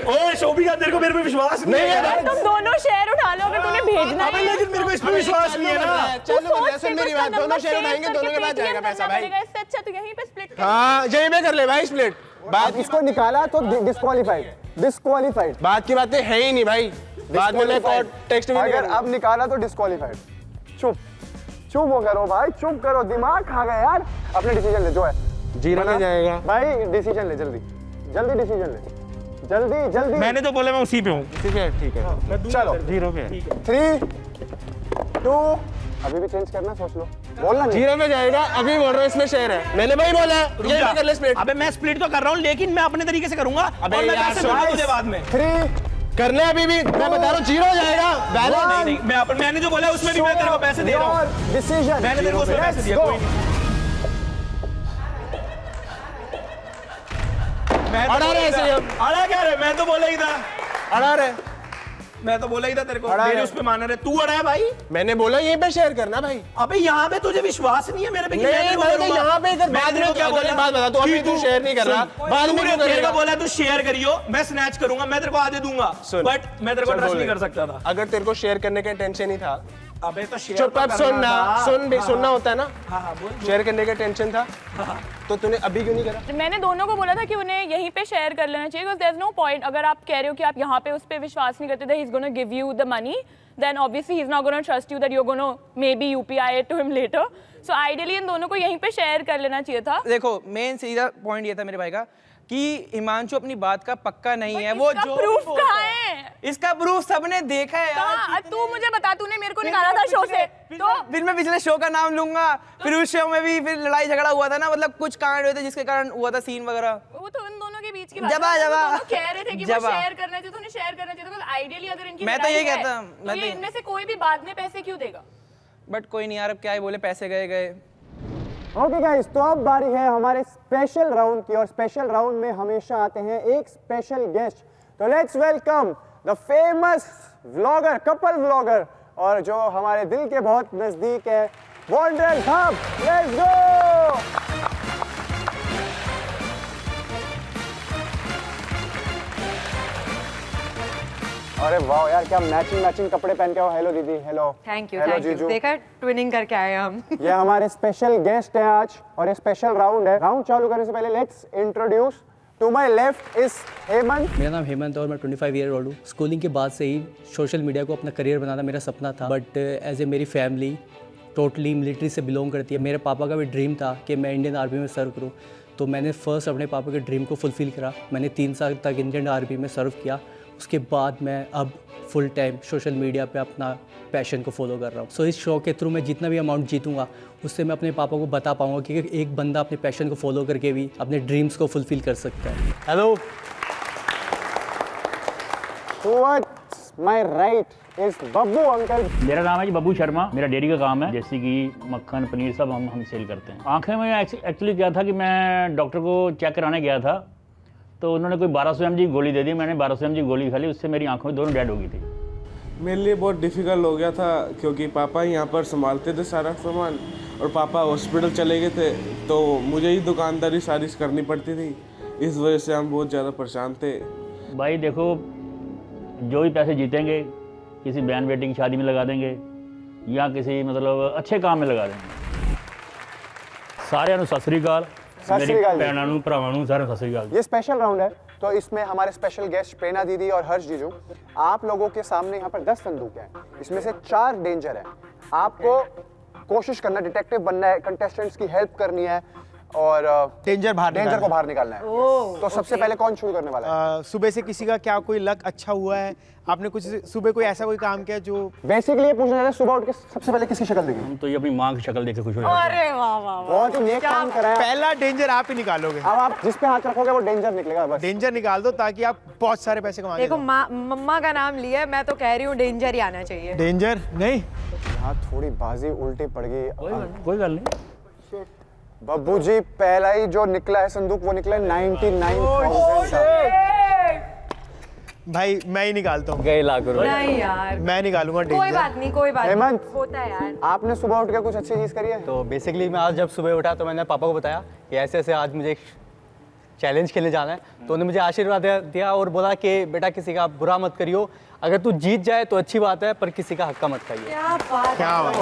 ओए शोभिका, तेरे को मेरे पे विश्वास नहीं है? है तुम दोनों शेयर उठा लो अगर तूने भेजना अबे है। लेकिन मेरे को इस पे विश्वास नहीं है ना। चलो सुन मेरी बात, दोनों शेयर उठाएंगे, दोनों के पास जाएगा पैसा भाई। इससे अच्छा तो यहीं पे स्प्लिट कर। हाँ यही पे कर ले भाई स्प्लिट। बात इसको निकाला तो डिस्क्वालीफाइड। बात की बातें है ही नहीं भाई, बाद में मैं टेक्स्ट भी नहीं अगर करूंगा। अब निकाला तो डिस्क्वालीफाइड। चुप हो करो भाई, चुप करो, दिमाग खा गया यार। अपने डिसीजन ले जो है। जीरो में जाएगा भाई, डिसीजन ले जल्दी डिसीजन ले, जल्दी। मैंने तो बोला मैं उसी पे हूँ। ठीक है चलो जीरो पे 3 2 अभी भी चेंज करना, सोच लो, बोलना नहीं। जीरो में जाएगा। अभी बोल रहा हूँ इसमें शेयर है, मैंने भाई बोला ये भी कर ले स्प्लिट। अबे मैं स्प्लिट तो कर रहा हूँ, लेकिन मैं अपने तरीके से करूंगा। अबे और मैं यार, पैसे दूंगा तुझे बाद में। 3 कर ले अभी भी, मैं बता रहा हूँ जीरो जाएगा बैलेंस। नहीं, मैंने जो बोला उसमें भी मैं तेरे को पैसे दे रहा हूँ। डिसीजन। मैंने तेरे को उसमें पैसे दिया, कोई नहीं। अड़ा रहे ऐसे ही हम। अड़ा क्या रे, मैं तो बोला ही था, अड़ा रहे, मैं तो बोला ही था तेरे को। अड़ा मेरे है। उस पे मान रहे, तू अड़ा है भाई। मैंने बोला यहीं पे शेयर करना भाई। अबे यहाँ पे तुझे विश्वास नहीं है मेरे पे कि नहीं, मैं तेरे को मैं तो करूंगा? यहाँ पे इधर मैं बाद तेरे में को क्या अगर बोला? बात बता, तो अभी तू शेयर नहीं कर रहा, बाद में तूने क्यों तेरे करेगा? को बोला तू शेयर करियो, मैं स्नैच करूंगा, मैं तेरे को आधे दूंगा, सुन, बट मैं तेरे को चल ट्रस्ट बोल नहीं दे। कर सकता था। अगर तेरे को शेयर करने का टेंशन ही था, अबे तो शेयर चुप तो अब करना सुनना, था। सुन भी हाँ, सुनना होता है ना। हाँ बोल। शेयर करने का टेंशन था तो तूने अभी क्यों नहीं करा? मैंने दोनों को बोला था कि उन्हें यहीं पे शेयर कर लेना चाहिए, because there is no point. अगर आप कह रहे हो कि आप यहाँ पे उस पे विश्वास नहीं करते, he is gonna give you the money, then obviously he is not gonna trust you that you are gonna may be UPI to him later. So ideally इन दोनों को यहीं पे शेयर कर लेना चाहिए था। देखो मेन सीधा पॉइंट ये था मेरे भाई का कि हिमांशु अपनी बात का पक्का नहीं है। वो जो प्रूफ कहाँ है? इसका प्रूफ सबने देखा है यार। कहाँ? तू मुझे बता, तूने मेरे को निकाला था शो से, तो फिर मैं पिछले शो का नाम लूंगा, फिर उस शो में भी फिर लड़ाई झगड़ा हुआ था ना, मतलब कुछ कांड हुए थे जिसके कारण हुआ था सीन वगैरह। वो तो उन दोनों के बीच की बात जबा, है। जबा। वो दोनों कह रहे थे कि वो जबा। शेयर करना चाहिए, तो उन्हें शेयर करना चाहिए था। आइडियली अगर इनकी मैं तो लड़ाई ये है, कहता, तो मैं ये तो- इनमें से कोई भी बाद में पैसे क्यों देगा? बट कोई नहीं यार, अब क्या ही बोले, पैसे गए। ओके गाइस, तो अब बारी है हमारे स्पेशल राउंड की, और स्पेशल राउंड में हमेशा आते हैं एक स्पेशल गेस्ट। तो let's welcome the famous vlogger, couple vlogger, और जो हमारे दिल के बहुत नजदीक है, वॉन्डरर्स हब। Let's go. अरे वाह यार, क्या मैचिंग कपड़े पहन के हो। हेलो दीदी। Hello. Thank you, hello thank you. जीजू। देखा, ट्विनिंग करके आए हम। ये हमारे स्पेशल गेस्ट हैं आज, और ये स्पेशल राउंड है। राउंड चालू करने से पहले let's introduce, to my left is Hemant. मेरा नाम हेमंत है और मैं 25 ईयर ओल्ड हूँ। स्कूलिंग के बाद से ही सोशल मीडिया को अपना करियर बनाना मेरा सपना था, बट एज ए मेरी फैमिली टोटली मिलिट्री से बिलोंग करती है। मेरे पापा का भी ड्रीम था कि मैं इंडियन आर्मी में सर्व करूँ, तो मैंने फर्स्ट अपने पापा के ड्रीम को फुलफ़िल करा। मैंने 3 साल तक इंडियन आर्मी में सर्व किया। उसके बाद मैं अब फुल टाइम सोशल मीडिया पे अपना पैशन को फॉलो कर रहा हूँ। सो इस शो के थ्रू मैं जितना भी अमाउंट जीतूंगा उससे मैं अपने पापा को बता पाऊंगा कि एक बंदा अपने पैशन को फॉलो करके भी अपने ड्रीम्स को फुलफ़िल कर सकता है। Hello towards my right is Babbu uncle. मेरा नाम है जी बब्बू शर्मा, मेरा डेयरी का काम है, जैसे कि मक्खन पनीर सब हम सेल करते हैं। आंखें में एक्चुअली क्या था कि मैं डॉक्टर को चेक कराने गया था, तो उन्होंने कोई 1200 mg गोली दे दी। मैंने 1200 mg गोली खा ली, उससे मेरी आंखों में दोनों डेड हो गई थी। मेरे लिए बहुत डिफ़िकल्ट हो गया था क्योंकि पापा यहाँ पर संभालते थे सारा सामान और पापा हॉस्पिटल चले गए थे, तो मुझे ही दुकानदारी सारी करनी पड़ती थी। इस वजह से हम बहुत ज़्यादा परेशान थे। भाई देखो, जो भी पैसे जीतेंगे किसी बहन बेटी की शादी में लगा देंगे या किसी मतलब अच्छे काम में लगा देंगे। सारे सत श्री अकाल, मेरी भैनों नूं भरावां नूं सारे सत श्री अकाल। ये स्पेशल राउंड है, तो इसमें हमारे स्पेशल गेस्ट प्रेरणा दीदी और हर्ष जीजू, आप लोगों के सामने यहाँ पर 10 संदूक हैं, इसमें से 4 डेंजर हैं। आपको कोशिश करना, डिटेक्टिव बनना है, कंटेस्टेंट्स की हेल्प करनी है और डेंजर को बाहर निकालना है। तो सबसे पहले कौन शुरू करने वाला है? सुबह से किसी का क्या कोई लक अच्छा हुआ है? आपने कुछ सुबह कोई ऐसा कोई काम किया जो बेसिकली ये पूछना है, सुबह उठ के सबसे पहले किसकी शक्ल देखी? हम तो ये अपनी माँ की शक्ल देख के खुश हो जाते हैं। अरे वाह वाह वाह, बहुत ही नेक काम करा है। पहला डेंजर आप ही निकालोगे। अब आप जिस पे हाथ रखोगे वो डेंजर निकलेगा। बस डेंजर निकाल दो ताकि आप बहुत सारे पैसे कमा देखो मम्मा का नाम लिया है, मैं तो कह रही हूँ डेंजर ही आना चाहिए। डेंजर नहीं, यहाँ थोड़ी बाजी उल्टी पड़ गई। कोई गल नहीं। बब्बू जी, पहला ही जो निकला है संदूक वो निकला 99,000। भाई मैं ही निकालता हूँ। गए लाख रुपए। नहीं यार, मैं निकालूंगा डेंजर। कोई बात नहीं, कोई बात हेमंत, नहीं, होता है यार। आपने सुबह उठ के कुछ अच्छी चीज करी है? तो बेसिकली मैं आज जब सुबह उठा तो मैंने पापा को बताया कि ऐसे ऐसे आज मुझे एक चैलेंज खेलने जाना है, तो उन्होंने मुझे आशीर्वाद दिया और बोला कि बेटा किसी का बुरा मत करियो, अगर तू जीत जाए तो अच्छी बात है, पर किसी का हक्का मत खाइए। क्या बात, क्या बात।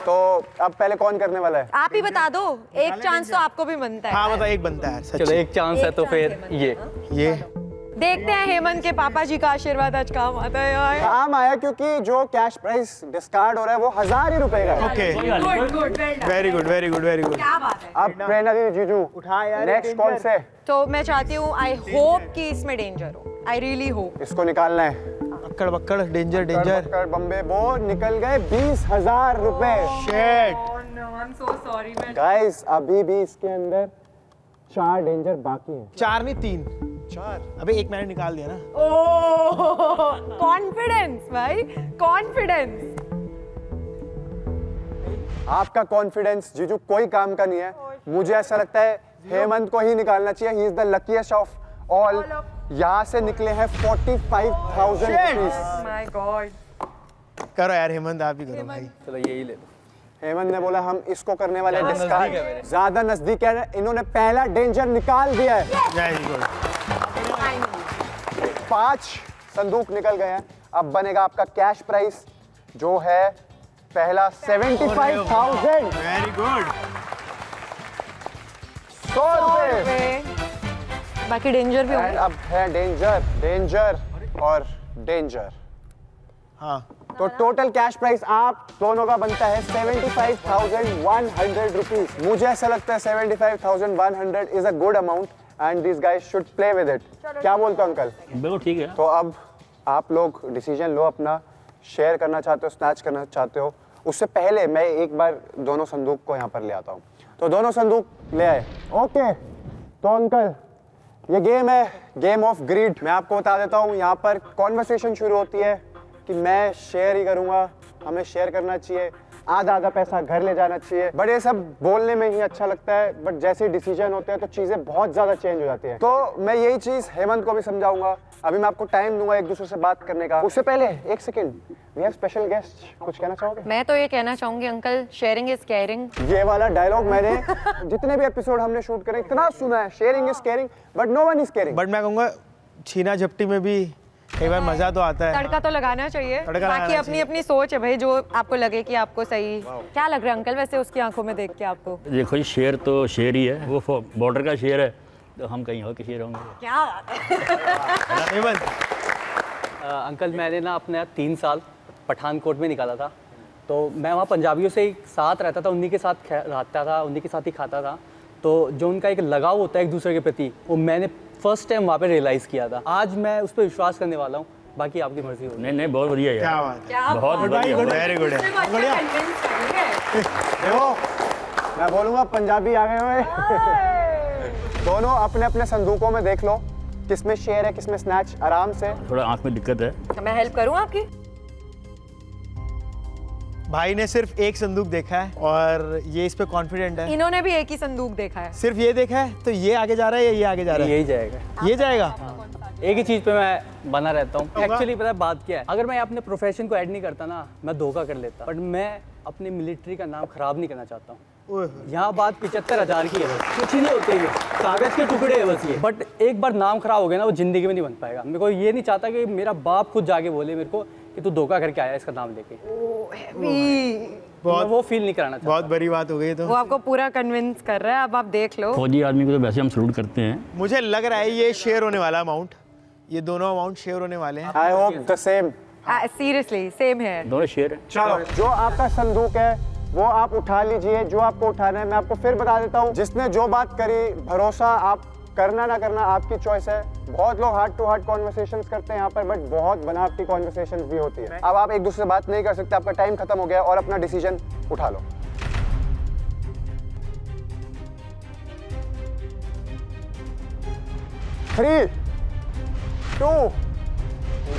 तो अब पहले कौन करने वाला है? आप ही बता दो, एक चांस तो आपको भी बनता है। हाँ बता, एक बनता है। चलो एक चांस है तो फिर ये देखते हैं हेमंत के पापा जी का आशीर्वाद आज काम आता है यार। काम आया क्योंकि जो कैश प्राइस डिस्कार्ड हो रहा है वो 1000 ही रुपए का है। Okay, very good very good very good. क्या बात है। अब प्रेरणा दीदी, जीजू उठा यार, नेक्स्ट कौन से? तो मैं चाहती हूँ, आई होप कि इसमें डेंजर हो, आई रियली होप। इसको निकालना है। अक्कड़ बक्कड़, डेंजर डेंजर। बम्बे वो निकल गए 20,000 रुपए। गाइस, अभी भी इसके अंदर 4 डेंजर बाकी हैं। 4 नहीं 3। 4। अबे एक मैंने निकाल दिया ना। ओह, कॉन्फिडेंस भाई, कॉन्फिडेंस। आपका कॉन्फिडेंस जीजू कोई काम का नहीं है। मुझे ऐसा लगता है हेमंत को ही निकालना चाहिए। He is the luckiest of all. यहाँ से निकले हैं 45,000 रुपीस। My God. करो यार हेमंत, आप ही करो भाई। चलो यही ले लो। हेमंत ने बोला हम इसको करने वाले हैं डिस्कार्ड। ज्यादा नजदीक है, इन्होंने पहला डेंजर निकाल दिया है। Very good. 5 संदूक निकल गए हैं। अब बनेगा आपका कैश प्राइस जो है पहला 75,000। Very good. 100 रुपए। बाकी डेंजर भी होंगे। अब है डेंजर, डेंजर और डेंजर। हाँ, तो टोटल कैश प्राइस आप दोनों का बनता है 75,100 रुपीस। मुझे ऐसा लगता है 75,100 is a good amount and this guys should play with it. क्या बोलते हो अंकल? बिल्कुल ठीक है। तो अब आप लोग डिसीजन लो अपना, शेयर करना चाहते हो, स्नैच करना चाहते हो। उससे पहले मैं एक बार दोनों संदूक को यहाँ पर ले आता हूँ। तो दोनों संदूक ले आए। ओके, तो अंकल ये गेम है, गेम ऑफ ग्रीड। मैं आपको बता देता हूँ, यहाँ पर कॉन्वर्सेशन शुरू होती है कि मैं शेयर ही करूँगा, हमें शेयर करना चाहिए, आधा आधा पैसा घर ले जाना चाहिए। बट ये सब बोलने में ही अच्छा लगता है, बट जैसे डिसीजन होते हैं तो चीज़ें बहुत ज़्यादा चेंज हो जाती हैं। तो मैं यही चीज़ हेमंत को भी समझाऊंगा। अभी मैं आपको टाइम दूंगा एक दूसरे से बात करने का। उससे पहले एक second, we have special guest. कुछ कहना चाहोगे? मैं तो ये कहना चाहूंगी अंकल, शेयरिंग इज केयरिंग। ये वाला डायलॉग मैंने जितने भी एपिसोड हमने शूट करे इतना सुना है, sharing is caring but no one is caring. But मैं कहूँगा छीना झपटी में भी कई बार मजा तो आता है। तड़का तो लगाना चाहिए। बाकी अपनी अपनी सोच है भाई, जो आपको लगे कि आपको सही। क्या लग रहा है अंकल वैसे उसकी आंखों में देख के आपको? देखो ये शेर तो शेर ही है, वो बॉर्डर का शेर है, तो हम कहीं और के शेर होंगे। क्या बात है। अंकल मैंने ना अपने 3 साल पठानकोट में निकाला था, तो मैं वहाँ पंजाबियों से साथ रहता था, उन्हीं के साथ रहता था, उन्हीं के साथ ही खाता था। तो जो उनका एक लगाव होता है एक दूसरे के प्रति, वो मैंने फर्स्ट टाइम वहाँ पे रियलाइज़ किया था। आज मैं उस पर विश्वास करने वाला हूँ, बाकी आपकी मर्जी होगी। नहीं नहीं, बहुत बढ़िया क्या बात है, बहुत बढ़िया, वेरी गुड है। देखो मैं बोलूँगा पंजाबी आ गए हुए। दोनों अपने अपने संदूकों में देख लो किसमें शेयर है किसमें स्नैच, आराम से। थोड़ा आंख में दिक्कत है। मैं हेल्प करूँ आपकी? भाई ने सिर्फ एक संदूक देखा है और ये इस पे कॉन्फिडेंट है। इन्होंने भी एक ही संदूक देखा है। सिर्फ ये देखा है, तो ये आगे जा रहा है या ये आगे जा रहा है? यही जाएगा। ये जाएगा। एक ही चीज़ पे मैं बना रहता हूँ। एक्चुअली पता है बात क्या है, अगर मैं अपने प्रोफेशन को ऐड नहीं करता ना, मैं धोखा कर लेता, बट मैं अपनी मिलिट्री का नाम खराब नहीं करना चाहता हूँ। यहाँ बात 75,000 की है, कुछ ही नहीं होते, ये कागज के टुकड़े है बस ये। बट एक बार नाम खराब हो गया ना, वो जिंदगी में नहीं बन पाएगा। मेरे को ये नहीं चाहता कि मेरा बाप खुद जाके बोले मेरे को कि तू धोखा करके आया इसका नाम लेके। बहुत वो फील नहीं कराना चाहता। बहुत बड़ी बात हो गई। तो वो आपको पूरा कन्विंस कर रहा है, अब आप देख लो। फौजी आदमी को तो वैसे हम सलूट करते हैं। मुझे लग रहा है ये शेयर होने वाला अमाउंट, ये दोनों अमाउंट शेयर होने वाले हैं। I hope the same. Seriously same है। दोनों शेयर है। चलो, जो आपका संदूक है वो आप उठा लीजिए, जो आपको उठाना है। मैं आपको फिर बता देता हूँ, जिसने जो बात करी, भरोसा आप करना ना करना आपकी चॉइस है। बहुत लोग हार्ट टू हार्ट कॉन्वर्सेशंस करते हैं यहाँ पर, बट बहुत बनावटी कॉन्वर्सेशंस भी होती है। अब आप एक दूसरे से बात नहीं कर सकते, आपका टाइम खत्म हो गया और अपना डिसीजन उठा लो। Three, two,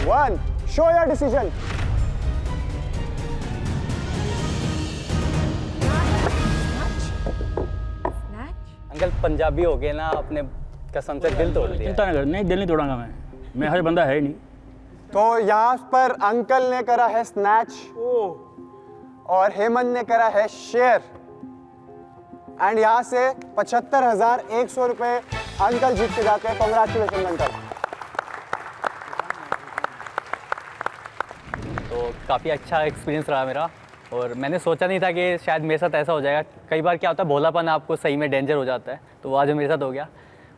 one, show your decision. Uncle Punjabi हो गए ना, अपने कसम से दिल तोड़ दिया। चिंता ना कर, नहीं दिल नहीं तोड़ांगा मैं हर बंदा है ही नहीं। तो यहाँ पर अंकल ने करा है स्नैच और हेमंत ने करा है शेयर, एंड यहाँ से 75,100 रुपए अंकल जीत के जाते हैं। Congratulation uncle. तो काफ़ी अच्छा एक्सपीरियंस रहा मेरा, और मैंने सोचा नहीं था कि शायद मेरे साथ ऐसा हो जाएगा। कई बार क्या होता है, भोलापन आपको सही में डेंजर हो जाता है, तो वो आज मेरे साथ हो गया।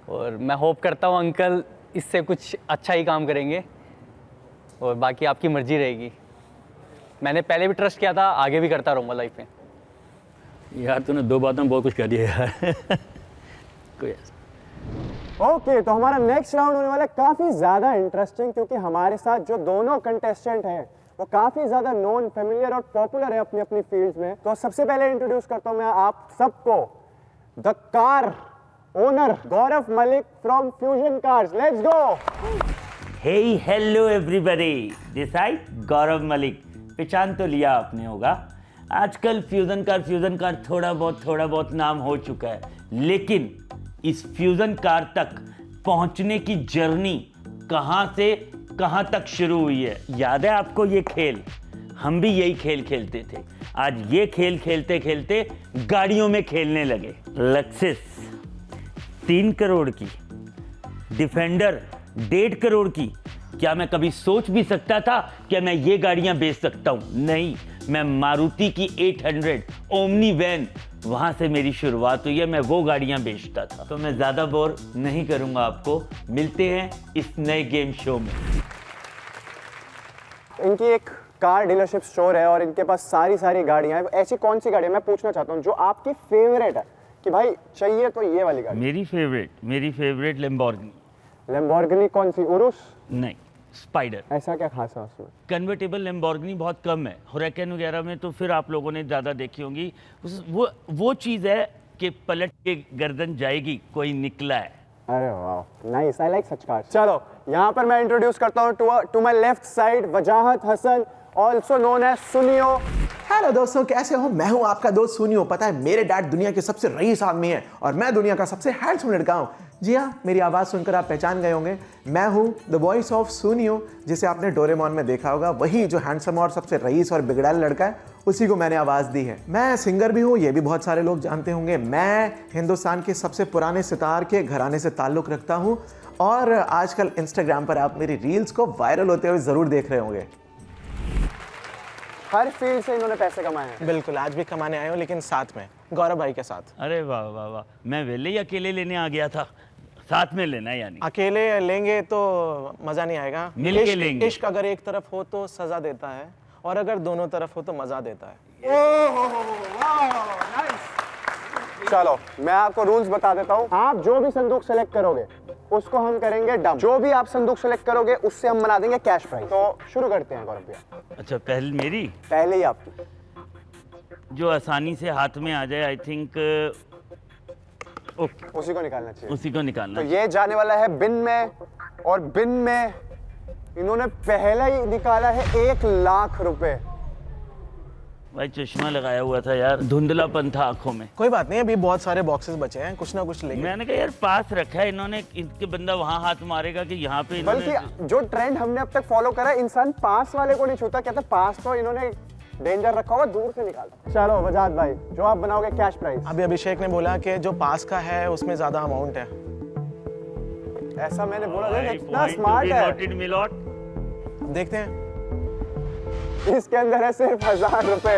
और मैं होप करता हूँ अंकल इससे कुछ अच्छा ही काम करेंगे, और बाकी आपकी मर्जी रहेगी। मैंने पहले भी ट्रस्ट किया था, आगे भी करता रहूँगा लाइफ में। यार तूने दो बातों में बहुत कुछ कह दिया यार। कोई ऐसा। ओके, तो हमारा नेक्स्ट राउंड होने वाला है काफी ज्यादा इंटरेस्टिंग, क्योंकि हमारे साथ जो दोनों कंटेस्टेंट हैं वो काफी ज्यादा नोन, फेमिलियर और पॉपुलर है अपनी अपनी फील्ड्स में। तो सबसे पहले इंट्रोड्यूस करता हूं मैं आप सबको the car owner Gaurav Malik from fusion cars. Let's go. Hey, hello everybody. This side गौरव मलिक। पहचान तो लिया आपने होगा। आजकल फ्यूजन कार थोड़ा बहुत नाम हो चुका है, लेकिन इस फ्यूजन कार तक पहुंचने की जर्नी कहां से कहां तक शुरू हुई है, याद है आपको ये खेल? हम भी यही खेल खेलते थे। आज ये खेल खेलते खेलते गाड़ियों में खेलने लगे। लक्सिस 3 करोड़ की, डिफेंडर 1.5 करोड़ की। क्या मैं कभी सोच भी सकता था कि मैं ये गाड़ियां बेच सकता हूं? नहीं, मैं मारुति की 800 ओमनी वैन, वहां से मेरी शुरुआत हुई है। मैं वो गाड़ियां बेचता था। तो मैं ज्यादा बोर नहीं करूंगा आपको, मिलते हैं इस नए गेम शो में। इनकी एक कार डीलरशिप स्टोर है और इनके पास सारी गाड़ियां हैं। ऐसी कौन सी गाड़ी है, मैं पूछना चाहता हूं, जो आपकी फेवरेट है कि भाई चाहिए तो ये वाली गाड़ी? मेरी फेवरेट लैम्बोर्गिनी। लैम्बोर्गिनी कौन सी, उरुस? नहीं, स्पाइडर। ऐसा क्या खास है उसमें? कन्वर्टेबल लैम्बोर्गिनी बहुत कम है, हुरैकन वगैरह में तो फिर आप लोगों ने ज़्यादा देखी होंगी। वो चीज़ है कि पलट के गर्दन जाएगी, कोई निकला है। अरे वाह, nice, I like such cars. चलो, यहाँ पर मैं इंट्रोड्यूस करता हूँ to my left side Wajahat Hasan, also known as सुनियो। हेलो दोस्तों, कैसे हो? मैं हूं आपका दोस्त सुनियो। पता है, मेरे डैड दुनिया के सबसे रईस आदमी हैं और मैं दुनिया का सबसे हैंडसम लड़का हूं। जी हाँ, मेरी आवाज़ सुनकर आप पहचान गए होंगे। मैं हूं द वॉइस ऑफ सुनियो, जिसे आपने डोरेमोन में देखा होगा। वही जो हैंडसम और सबसे रईस और बिगड़ैल लड़का है, उसी को मैंने आवाज़ दी है। मैं सिंगर भी हूँ, ये भी बहुत सारे लोग जानते होंगे। मैं हिंदुस्तान के सबसे पुराने सितार के घराने से ताल्लुक़ रखता हूँ और आजकल इंस्टाग्राम पर आप मेरी रील्स को वायरल होते हुए ज़रूर देख रहे होंगे। हर फील्ड से इन्होंने पैसे कमाए हैं। बिल्कुल, आज भी कमाने आए हो, लेकिन साथ में गौरव भाई के साथ। अरे वाह वाह वाह, मैं वेले ही अकेले लेने आ गया था, साथ में लेना है यानी। अकेले लेंगे तो मजा नहीं आएगा, मिल के लेंगे। इश्क अगर एक तरफ हो तो सजा देता है, और अगर दोनों तरफ हो तो मजा देता है। चलो, मैं आपको रूल्स बता देता हूँ। आप जो भी संदूक सेलेक्ट करोगे उसको हम करेंगे डम। जो भी आप संदूक सेलेक्ट करोगे उससे हम बना देंगे कैश प्राइज। तो शुरू करते हैं गौरव भैया। अच्छा, पहले मेरी? पहले ही आपकी। जो आसानी से हाथ में आ जाए, आई थिंक उसी को निकालना चाहिए। उसी को निकालना। तो ये जाने वाला है बिन में और बिन में इन्होंने पहला ही निकाला है 1 लाख रुपए। भाई चश्मा लगाया हुआ था यार, धुंधलापन था आंखों में। कोई बात नहीं, अभी बहुत सारे बॉक्सेस बचे हैं, कुछ ना कुछ लेंगे। मैंने कहा यार पास रखा है इन्होंने, इनके बंदा वहां हाथ मारेगा कि यहाँ पे बल्कि जो ट्रेंड हमने अब तक फॉलो करा, इंसान पास वाले को नहीं छूता, कहता पास तो इन्होंने डेंजर रखा हुआ, दूर से निकालता। चलो वजाद भाई, जो आप बनाओगे कैश प्राइस। अभी अभिषेक ने बोला कि जो पास का है उसमें ज्यादा अमाउंट है। ऐसा मैंने बोला था, कितना स्मार्ट है। देखते हैं। इसके अंदर है सिर्फ 1000 रुपए।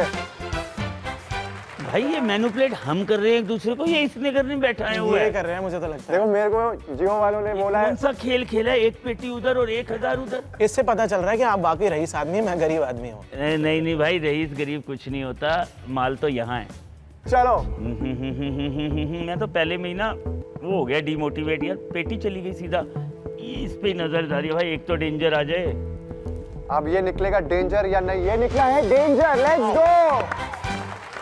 भाई ये मैनिपुलेट हम कर रहे हैं एक दूसरे को, ये इसने करने बैठा हुआ है। ये कर रहे हैं, मुझे तो लगता है। देखो मेरे को जियो वालों ने बोला है, कौन सा खेल खेला है, एक पेटी उधर और 1000 उधर। इससे पता चल रहा है कि आप वाकई रईस आदमी है, मैं गरीब आदमी हूँ। नहीं भाई, रईस गरीब कुछ नहीं होता, माल तो यहाँ है। चलो मैं तो पहले में ही ना वो हो गया डिमोटिवेट यार, पेटी चली गई सीधा। इस पे नजर जा रही है भाई, एक तो डेंजर आ जाए। अब ये निकलेगा डेंजर या नहीं? ये निकला है डेंजर, लेट्स गो।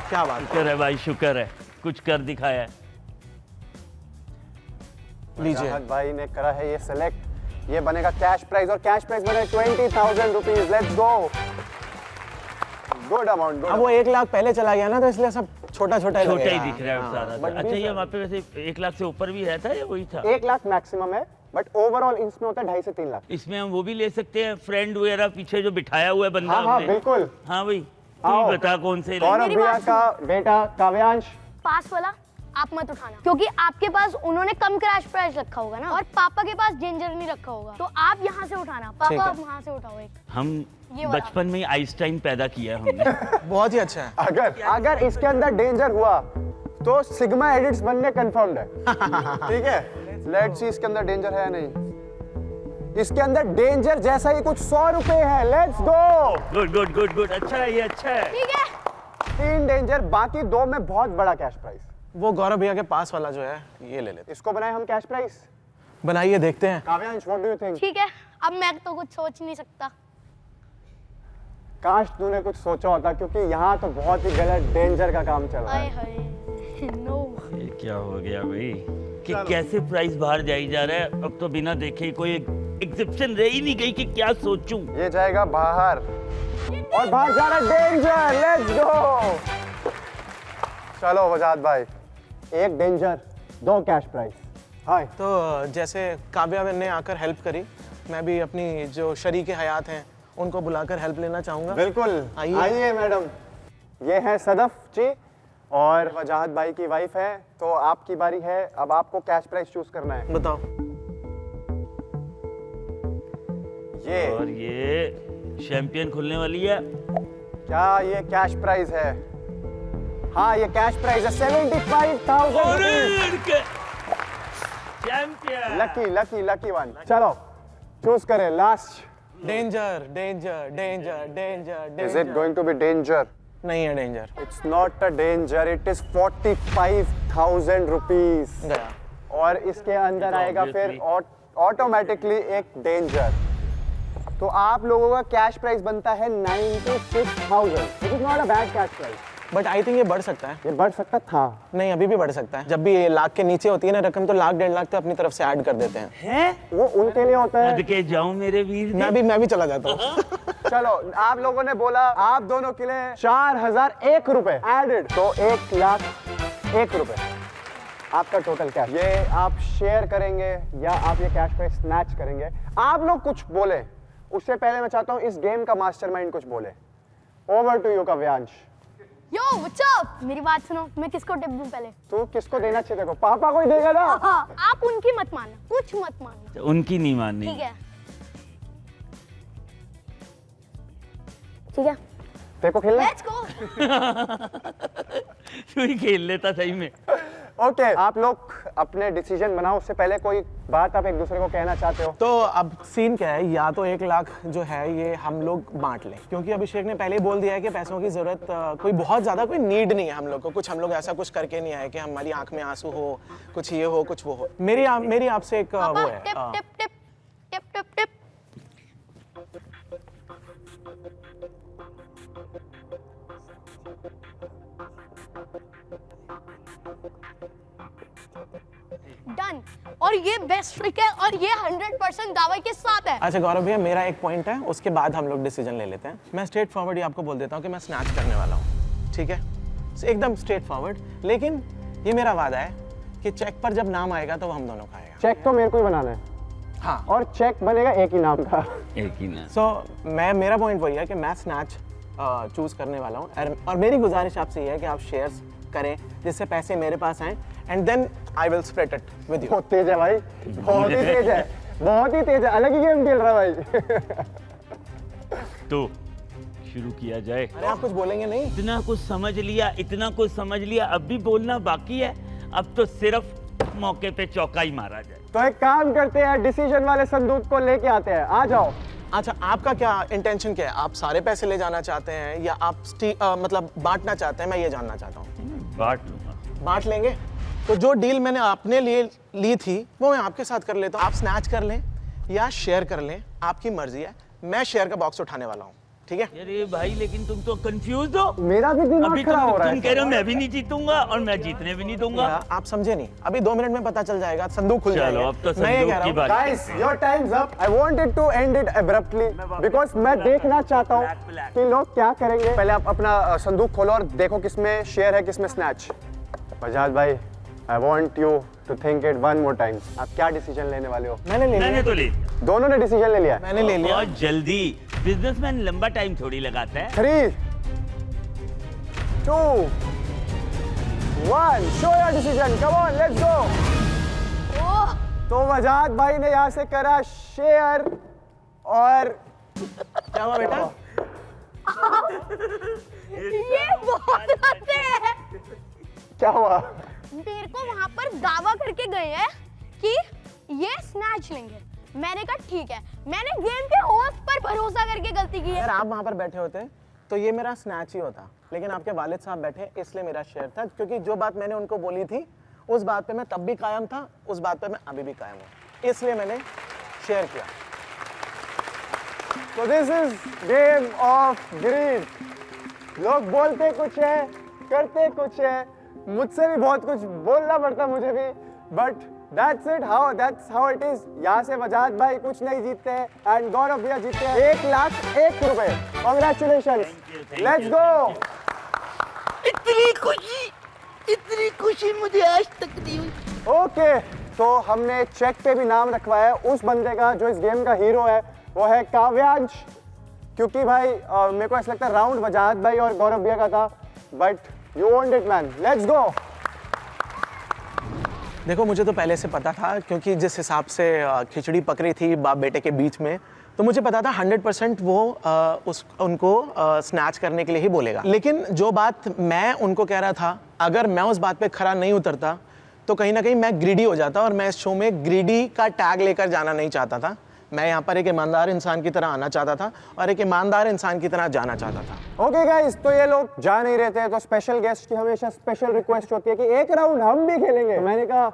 क्या बात शुक्र है भाई, शुक्र है, कुछ कर दिखाया है। लीजिए भाई ने करा है ये सेलेक्ट, ये बनेगा कैश प्राइस और कैश प्राइस बने 20,000 rupees. Let's go, good amount. अब वो 1 लाख पहले चला गया ना, तो इसलिए सब छोटा छोटा ही दिख रहा है सारा। अच्छा ये वहाँ पे वैसे 1 लाख से ऊपर भी है था या वही था? 1 लाख मैक्सिमम है, बट ओवरऑल इसमें होता है 2.5 से 3 लाख। इसमें हम वो भी ले सकते हैं, फ्रेंड वगैरह पीछे जो बिठाया हुआ है बंदा। हाँ बिल्कुल। हाँ भाई, तू बता कौन से। गौरव भैया का बेटा काव्यांश। पास वाला आप मत उठाना, क्योंकि आपके पास उन्होंने कम क्रैश प्राइस रखा होगा ना, और पापा के पास डेंजर नहीं रखा होगा, तो आप यहाँ से उठाना, पापा आप वहाँ से उठाओ एक। हम बचपन में आइंस्टाइन पैदा किया है हमने। बहुत ही अच्छा है। अगर इसके अंदर डेंजर हुआ तो सिग्मा एडिट्स बनने कंफर्म्ड है। ठीक है, लेट्स सी इसके अंदर डेंजर है या नहीं। इसके अंदर डेंजर जैसा ही कुछ 100 रुपए है। Let's go. Good good good good, अच्छा है ये, अच्छा है। ठीक है, 3 डेंजर, बाकी 2 में बहुत बड़ा कैश प्राइस। वो गौरव भैया के पास वाला जो है ये ले लेते। इसको बनाए हम कैश प्राइस। बनाइए, देखते हैं। काव्यांश, व्हाट डू यू थिंक? ठीक है, अब मैं तो कुछ सोच नहीं सकता। काश तूने कुछ सोचा होता, क्योंकि यहाँ तो बहुत ही गलत डेंजर का काम चल रहा है। नो, ये क्या हो गया भाई कि कैसे प्राइस बाहर जाई जा रहा है। अब तो बिना देखे कोई एक्सेप्शन रह ही नहीं गई कि क्या सोचूं। ये जाएगा बाहर और बाहर जा रहा है डेंजर। Let's go. चलो वजाद भाई, 1 डेंजर 2 कैश प्राइस। हाय। तो जैसे काव्या ने आकर हेल्प करी, मैं भी अपनी जो शरीके हयात हैं उनको बुलाकर हेल्प लेना चाहूंगा। बिल्कुल, आइए मैडम। ये है सदफ जी और वजाहत भाई की वाइफ है, तो आपकी बारी है। अब आपको कैश प्राइस चूज करना है। बताओ। ये और ये चैंपियन खुलने वाली है। क्या ये कैश प्राइस है? हाँ ये कैश प्राइस है 75,000। चैंपियन। Lucky one. चलो चूज करें last. Danger danger danger danger. Is it going to be danger? नहीं है danger. It's not a danger, it is 45,000 rupees. गया। और इसके अंदर आएगा फिर ऑटोमेटिकली एक डेंजर। तो आप लोगों का कैश प्राइस बनता है 96,000। It is not a bad cash price, but I think ये बढ़ सकता है। ये बढ़ सकता था। नहीं, अभी भी बढ़ सकता है। जब भी ये लाख के नीचे होती है ना रकम, तो 1 लाख 1.5 लाख तो अपनी तरफ से ऐड कर देते हैं। वो उनके लिए होता है। के जाऊं मेरे वीर। मैं भी चला जाता हूँ। चलो आप लोगों ने बोला आप दोनों के लिए 4,001 रुपए एडेड, तो 1,01,000 रुपए आपका टोटल कैश। ये आप शेयर करेंगे या आप ये कैश प्राइस स्नैच करेंगे? आप लोग कुछ बोले उससे पहले मैं चाहता हूँ इस गेम का मास्टरमाइंड कुछ बोले। Over to you Kavyansh. Yo what's up, मेरी बात सुनो, मैं किसको टिप दूं पहले? तू किसको देना चाहिए? देखो पापा को ही देगा ना। हाँ, आप उनकी मत मानना, कुछ मत मानना। उनकी नहीं माननी। ठीक है, ठीक है, देखो खेलना। Let's go. तू ही खेल लेता सही में। ओके, आप लोग अपने डिसीजन बनाओ। उससे पहले कोई बात आप एक दूसरे को कहना चाहते हो? तो अब सीन क्या है, या तो 1 लाख जो है ये हम लोग बांट लें, क्योंकि अभिषेक ने पहले ही बोल दिया है कि पैसों की जरूरत कोई बहुत ज्यादा कोई नीड नहीं है हम लोग को। कुछ हम लोग ऐसा कुछ करके नहीं आए कि हमारी आंख में आंसू हो, कुछ ये हो कुछ वो हो। मेरी आपसे एक वो है। Tip tip tip tip tip tip. Done. और और ये बेस्ट ट्रिक है और ये 100% दावा के साथ है। अच्छा गौरव भैया, मेरा एक पॉइंट है, उसके बाद हम लोग डिसीजन ले लेते हैं। मैं स्ट्रेट फॉरवर्ड ही आपको बोल देता हूँ कि मैं स्नैच करने वाला हूँ, ठीक है? एकदम स्ट्रेट फॉरवर्ड। लेकिन ये मेरा वादा है कि चेक पर जब नाम आएगा तो वो हम दोनों का आएगा। चेक तो मेरे को ही बनाना है। हाँ, और चेक बनेगा एक ही नाम का। एक ही नाम। सो मेरा पॉइंट वही है कि मैं स्नैच चूज करने वाला हूँ, और मेरी गुजारिश आपसे ये है कि आप शेयर्स करें जिससे पैसे मेरे पास आएं, and then I will split it with you. बहुत तेज है भाई, बहुत ही तेज है, बहुत ही तेज है, अलग ही गेम खेल रहा है भाई। तो शुरू किया जाए। अरे आप कुछ बोलेंगे नहीं? इतना कुछ समझ लिया, इतना कुछ समझ लिया, अब भी बोलना बाकी है। अब तो सिर्फ मौके पे चौका ही मारा जाए। तो एक काम करते हैं, डिसीजन वाले संदूक को लेके आते हैं, आ जाओ। अच्छा, आपका क्या इंटेंशन क्या है? आप सारे पैसे ले जाना चाहते हैं या आप मतलब बांटना चाहते हैं? मैं ये जानना चाहता हूँ। बांट लूंगा। बांट लेंगे? तो जो डील मैंने अपने लिए ली थी वो मैं आपके साथ कर लेता हूँ। आप स्नैच कर लें या शेयर कर लें, आपकी मर्जी है। मैं शेयर का बॉक्स उठाने वाला हूँ, ठीक है? अरे भाई, लेकिन तुम तो कंफ्यूज हो। मेरा भी दिमाग अभी खराब हो रहा है। तुम कह रहे हो मैं भी नहीं जीतूंगा और मैं जीतने भी नहीं दूंगा। आप समझे नहीं, अभी 2 मिनट में पता चल जाएगा, संदूक खुल जाएगा। चलो अब तो मैं ये कह संदूक रहा की हूँ। बात। Guys, your time's up. I wanted to end it abruptly because मैं देखना चाहता हूँ कि लोग क्या करेंगे। पहले आप अपना संदूक खोलो और देखो किसमें शेयर है, किसमें स्नैच। बजाज भाई, I want you to think it one more time. आप क्या डिसीजन लेने वाले हो? मैंने तो ले दोनों ने डिसीजन ले लिया है। मैंने ले लिया। बहुत जल्दी। बिजनेसमैन लंबा टाइम थोड़ी लगाता है। 3, 2, 1, show your decision. Come on, let's go. तो वजाद भाई ने यहाँ से करा शेयर और क्या हुआ बेटा? ये बहुत अच्छे हैं। क्या हुआ? मेरे को वहां पर दावा करके गए हैं कि ये स्नैच लेंगे। मैंने कहा ठीक है, मैंने गेम के होस्ट पर भरोसा करके गलती की है। यार आप वहां पर बैठे होते तो ये मेरा स्नैच ही होता, लेकिन आपके वालिद साहब बैठे इसलिए मेरा शेयर था, क्योंकि जो बात मैंने उनको बोली थी उस बात पे मैं तब भी कायम था, उस बात पे मैं अभी भी कायम हूँ, इसलिए मैंने शेयर किया। तो this is game of greed. लोग बोलते कुछ है, करते कुछ है, मुझसे भी बहुत कुछ बोलना पड़ता मुझे भी, but that's how it is। यहाँ से वजाद भाई कुछ नहीं जीतते हैं एंड गौरव भैया जीतते हैं 1,01,000 रुपए। Congratulations, let's go। इतनी खुशी मुझे आज तक नहीं हुई। ओके, तो हमने चेक पे भी नाम रखवाया है उस बंदे का जो इस गेम का हीरो है, वो है काव्यांश। क्योंकि भाई मेरे को ऐसा लगता है राउंड वजाद भाई और गौरव भैया का था, but you want it man. Let's go. देखो मुझे तो पहले से पता था, क्योंकि जिस हिसाब से खिचड़ी पकड़ी थी बाप बेटे के बीच में, तो मुझे पता था 100% वो उनको स्नैच करने के लिए ही बोलेगा। लेकिन जो बात मैं उनको कह रहा था, अगर मैं उस बात पे खरा नहीं उतरता तो कहीं ना कहीं मैं ग्रीडी हो जाता, और मैं इस शो में ग्रीडी का टैग लेकर जाना नहीं चाहता था। मैं यहाँ पर एक ईमानदार इंसान की तरह आना चाहता था और एक ईमानदार इंसान की तरह जाना चाहता था। ओके गाइस, तो ये लोग जा नहीं रहे थे, तो स्पेशल गेस्ट की हमेशा स्पेशल रिक्वेस्ट होती है कि एक राउंड हम भी खेलेंगे। तो मैंने कहा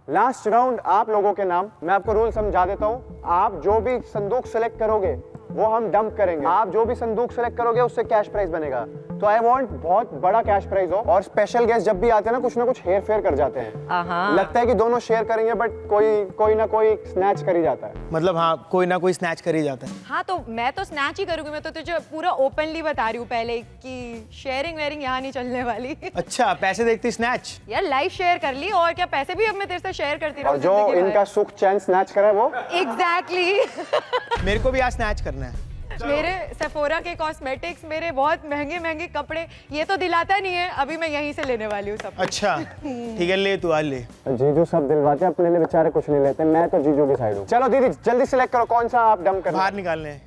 लास्ट राउंड आप लोगों के नाम। मैं आपको रूल समझा देता हूँ। आप जो भी संदूक सेलेक्ट करोगे वो हम डंप करेंगे। आप जो भी संदूक सेलेक्ट करोगे उससे कैश प्राइज बनेगा। तो आई वांट बहुत बड़ा कैश प्राइज हो, और स्पेशल गेस्ट जब भी आते हैं ना, कुछ ना कुछ हेर फेर कर जाते हैं। लगता है कि दोनों शेयर करेंगे, बट कोई ना कोई स्नैच कर ही जाता है। मतलब हाँ, कोई ना कोई स्नैच कर ही जाता है। हाँ, तो मैं तो स्नैच ही करूंगी। मैं तो तुझे पूरा ओपनली बता रही हूँ पहले कि शेयरिंग वेयरिंग यहाँ नहीं चलने वाली। अच्छा, पैसे देखती स्नैच? यार लाइव शेयर कर ली, और क्या, पैसे भी अब मैं तेरे से शेयर करती रहूं। और जो इनका सुख चैन स्नैच करा है वो एग्जैक्टली। मेरे को भी आज स्नैच करना है। मेरे सेफोरा के कॉस्मेटिक्स, मेरे बहुत महंगे महंगे कपड़े, ये तो दिलाता नहीं है। अभी मैं यहीं से लेने वाली हूँ सब। अच्छा ठीक है, ले तू आज ले। जीजू सब दिलवाते हैं, अपने लिए बेचारे कुछ नहीं लेते। मैं तो जीजू की साइड हूँ। चलो दीदी जल्दी सिलेक्ट करो कौन सा आप डंप करना। बाहर निकालने हैं।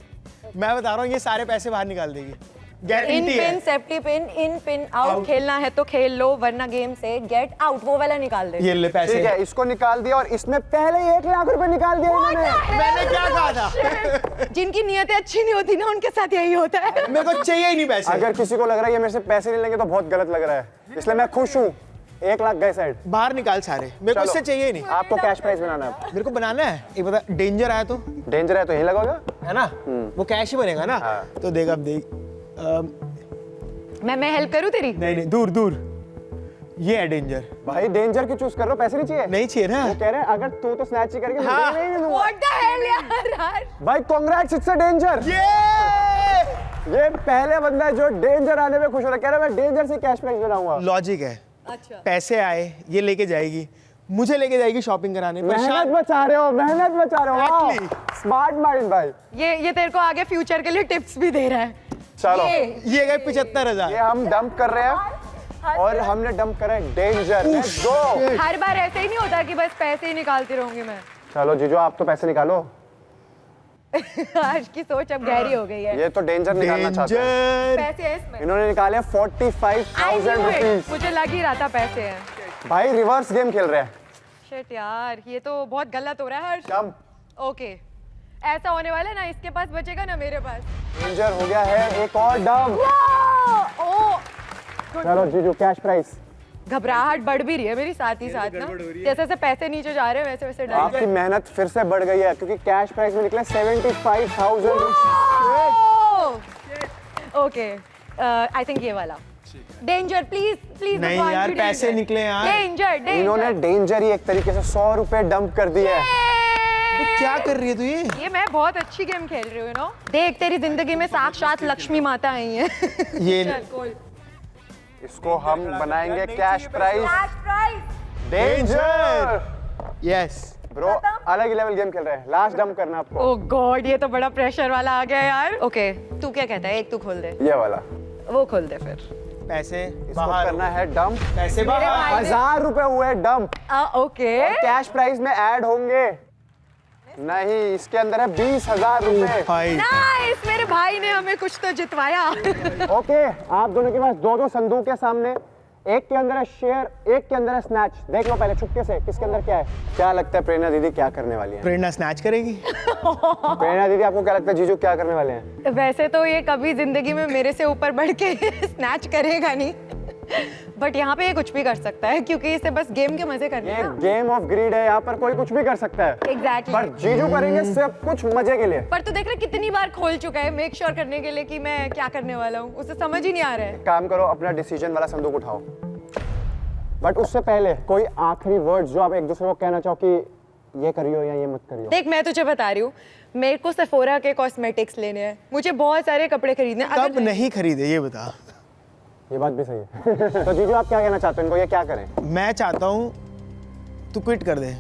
मैं बता रहा हूँ, ये सारे पैसे बाहर निकाल देगी, इन गारंटी है। पिन, सेफ्टी पिन, इन पिन आउट। खेलना है तो खेल लो, वरना गेम से गेट आउट। वो वाला निकाल दे। ये ले पैसे। ठीक है, इसको निकाल दिया, और इसमें पहले ही 1,00,000 रुपए निकाल दिया इन्होंने। मैंने क्या कहा था? जिनकी नीयतें अच्छी नहीं होती ना, उनके साथ यही होता है। मेरे को चाहिए ही नहीं पैसे। अगर किसी को लग रहा है ये मेरे से पैसे नहीं लेंगे तो बहुत गलत लग रहा है, इसलिए मैं खुश हूँ। 1,00,000 गए साइड। बाहर निकाल सारे, मेरे को इससे चाहिए ही नहीं। आपको कैश प्राइस बनाना है। मेरे को बनाना है। ये बता, डेंजर आया तो? डेंजर है तो यही लगेगा, है ना? वो कैश ही बनेगा ना? तो देख, अब देख। मैं हेल्प करूँ तेरी? नहीं दूर दूर। ये है डेंजर। भाई डेंजर क्यों चूज कर रहे हो? पैसे नहीं चाहिए? नहीं चाहिए ना। वो कह रहे हैं अगर तू तो स्नैच ही करके हाँ। नहीं दूंगा। What the hell यार? भाई कांग्रेट्स, इट्स अ डेंजर। ये पहले बंदा है जो डेंजर आने में खुश हो रहा है, कह रहा है मैं डेंजर से कैश प्राइस बनाऊंगा। लॉजिक है। अच्छा। पैसे आए, ये लेके जाएगी, मुझे लेके जाएगी शॉपिंग कराने। मेहनत बचा रहे हो, मेहनत बचा रहे हो। स्मार्ट माइंड भाई। ये तेरे को आगे फ्यूचर के लिए टिप्स भी दे रहा है। चलो ये गए 75,000। ये हम डंप कर रहे हैं और हमने डंप करा है डेंजर। Let's go. हर बार ऐसे ही नहीं होता कि बस पैसे ही निकालती रहूंगी मैं। चलो जीजू आप तो पैसे निकालो। आज की सोच अब गहरी हो गई है। ये तो डेंजर निकालना चाहते हैं। पैसे है इसमें। इन्होंने निकाले 45,000 रुपीस। मुझे लग ही रहा था पैसे हैं। भाई रिवर्स गेम खेल रहे हैं। शिट यार, ये तो बहुत गलत हो रहा है हर्ष। ओके, ऐसा होने वाला है ना, इसके पास बचेगा ना मेरे पास। डेंजर हो गया है, एक और डंप। चलो जीजू कैश प्राइस। घबराहट बढ़ भी रही है मेरी साथ ही साथ ना, जैसे जैसे पैसे नीचे जा रहे हैं वैसे वैसे डर। आपकी मेहनत फिर से बढ़ गई है क्योंकि कैश प्राइस में निकले 75,000। ओके, आई थिंक ये वाला डेंजर। प्लीज प्लीज नहीं यार, पैसे निकले यार। डेंजर। इन्होंने डेंजर ही एक तरीके से 100 रुपए डंप कर दिए। क्या कर रही है तू? ये मैं बहुत अच्छी गेम खेल रही हूँ नो। देख तेरी जिंदगी में साक्षात लक्ष्मी माता आई है। ये इसको हम बनाएंगे cash price danger. Yes bro, अलग ही लेवल गेम खेल रहे हैं। लास्ट डंप करना आपको। ओह गॉड, ये तो बड़ा प्रेशर वाला आ गया यार। ओके, तू क्या कहता है? एक तू खोल दे। ये वाला वो खोल दे फिर। पैसे इसको करना है डंप। पैसे बाहर। 1000 रुपए हुए डंप। ओके, कैश प्राइस में ऐड होंगे नहीं, इसके अंदर है 20,000 रुपए। नाइस, मेरे भाई ने हमें कुछ तो जितवाया। ओके, आप दोनों के पास दो दो संदूक है सामने। एक के अंदर है शेयर, एक के अंदर है स्नैच। देख लो पहले चुपके से किसके अंदर क्या है। क्या लगता है प्रेरणा दीदी क्या करने वाली है? प्रेरणा स्नैच करेगी। प्रेरणा दीदी आपको क्या लगता है जीजू क्या करने वाले हैं? वैसे तो ये कभी जिंदगी में मेरे से ऊपर बढ़ के स्नैच करेगा नहीं, बट यहाँ पे ये कुछ भी कर सकता है क्योंकि इसे बस गेम के मजे करने हैं। गेम ऑफ ग्रीड है, यहाँ पर कोई कुछ भी कर सकता है। एग्जैक्टली। पर जीजू करेंगे सिर्फ कुछ मजे के लिए। पर तू देख रहा कितनी बार खोल चुका है मेक श्योर करने के लिए कि मैं क्या करने वाला हूँ, उसे समझ ही नहीं आ रहा है। काम करो, अपना डिसीजन वाला संदूक उठाओ। बट उससे पहले कोई आखिरी वर्ड जो आप एक दूसरे को कहना चाहो कि ये करियो या ये मत करियो। देख मैं तुझे बता रही हूँ, मेरे को सेफोरा के कॉस्मेटिक्स लेने हैं, मुझे बहुत सारे कपड़े खरीदने हैं। कब नहीं खरीदे ये बता। ये बात भी सही है। तो जीजू आप क्या कहना चाहते हो इनको, ये क्या करें? मैं चाहता हूँ तू क्विट कर दे।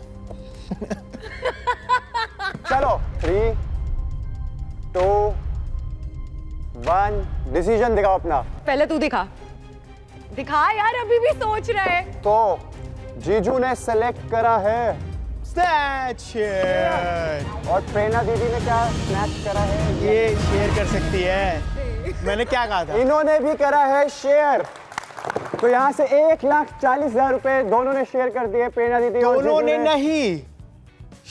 चलो 3, 2, 1 डिसीजन दिखाओ अपना। पहले तू दिखा यार, अभी भी सोच रहा है। तो जीजू ने सेलेक्ट करा है स्नैच, और प्रेरणा दीदी ने क्या स्नैच करा है? ये शेयर कर सकती है। मैंने क्या कहा था? इन्होंने भी करा है शेयर। तो यहाँ से 1,40,000 रुपए दोनों ने शेयर कर दिए, प्रेरणा दीदी और दोनों जीजू ने नहीं।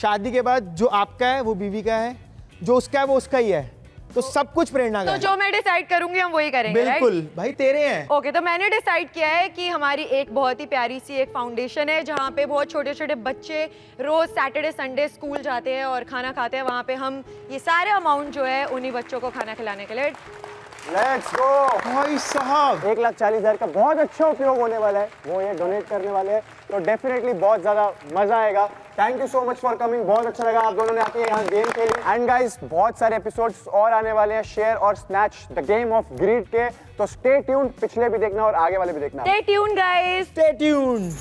शादी के बाद जो आपका है वो बीवी का है, जो उसका है वो उसका ही है, तो सब कुछ प्रेरणा का तो है। जो मैं डिसाइड करूंगी हम वही करेंगे। बिल्कुल भाई, तेरे हैं। ओके, तो मैंने डिसाइड किया है कि हमारी एक बहुत ही प्यारी सी एक फाउंडेशन है जहाँ पे बहुत छोटे छोटे बच्चे रोज सैटरडे संडे स्कूल जाते हैं और खाना खाते हैं। वहाँ पे हम ये सारे अमाउंट जो है उन्हीं बच्चों को खाना खिलाने के लिए। लेट्स गो भाई साहब। 1,40,000 का बहुत अच्छा उपयोग होने वाला है, वो ये डोनेट करने वाले हैं, तो डेफिनेटली बहुत ज्यादा मजा आएगा। Thank you so much for coming, बहुत अच्छा लगा आप दोनों ने आके यहाँ गेम खेली। एंड गाइस बहुत सारे एपिसोड्स और आने वाले हैं शेयर और snatch the game of greed के, तो स्टे ट्यून्ड, पिछले भी देखना और आगे वाले भी देखना। Stay tuned guys, stay tuned.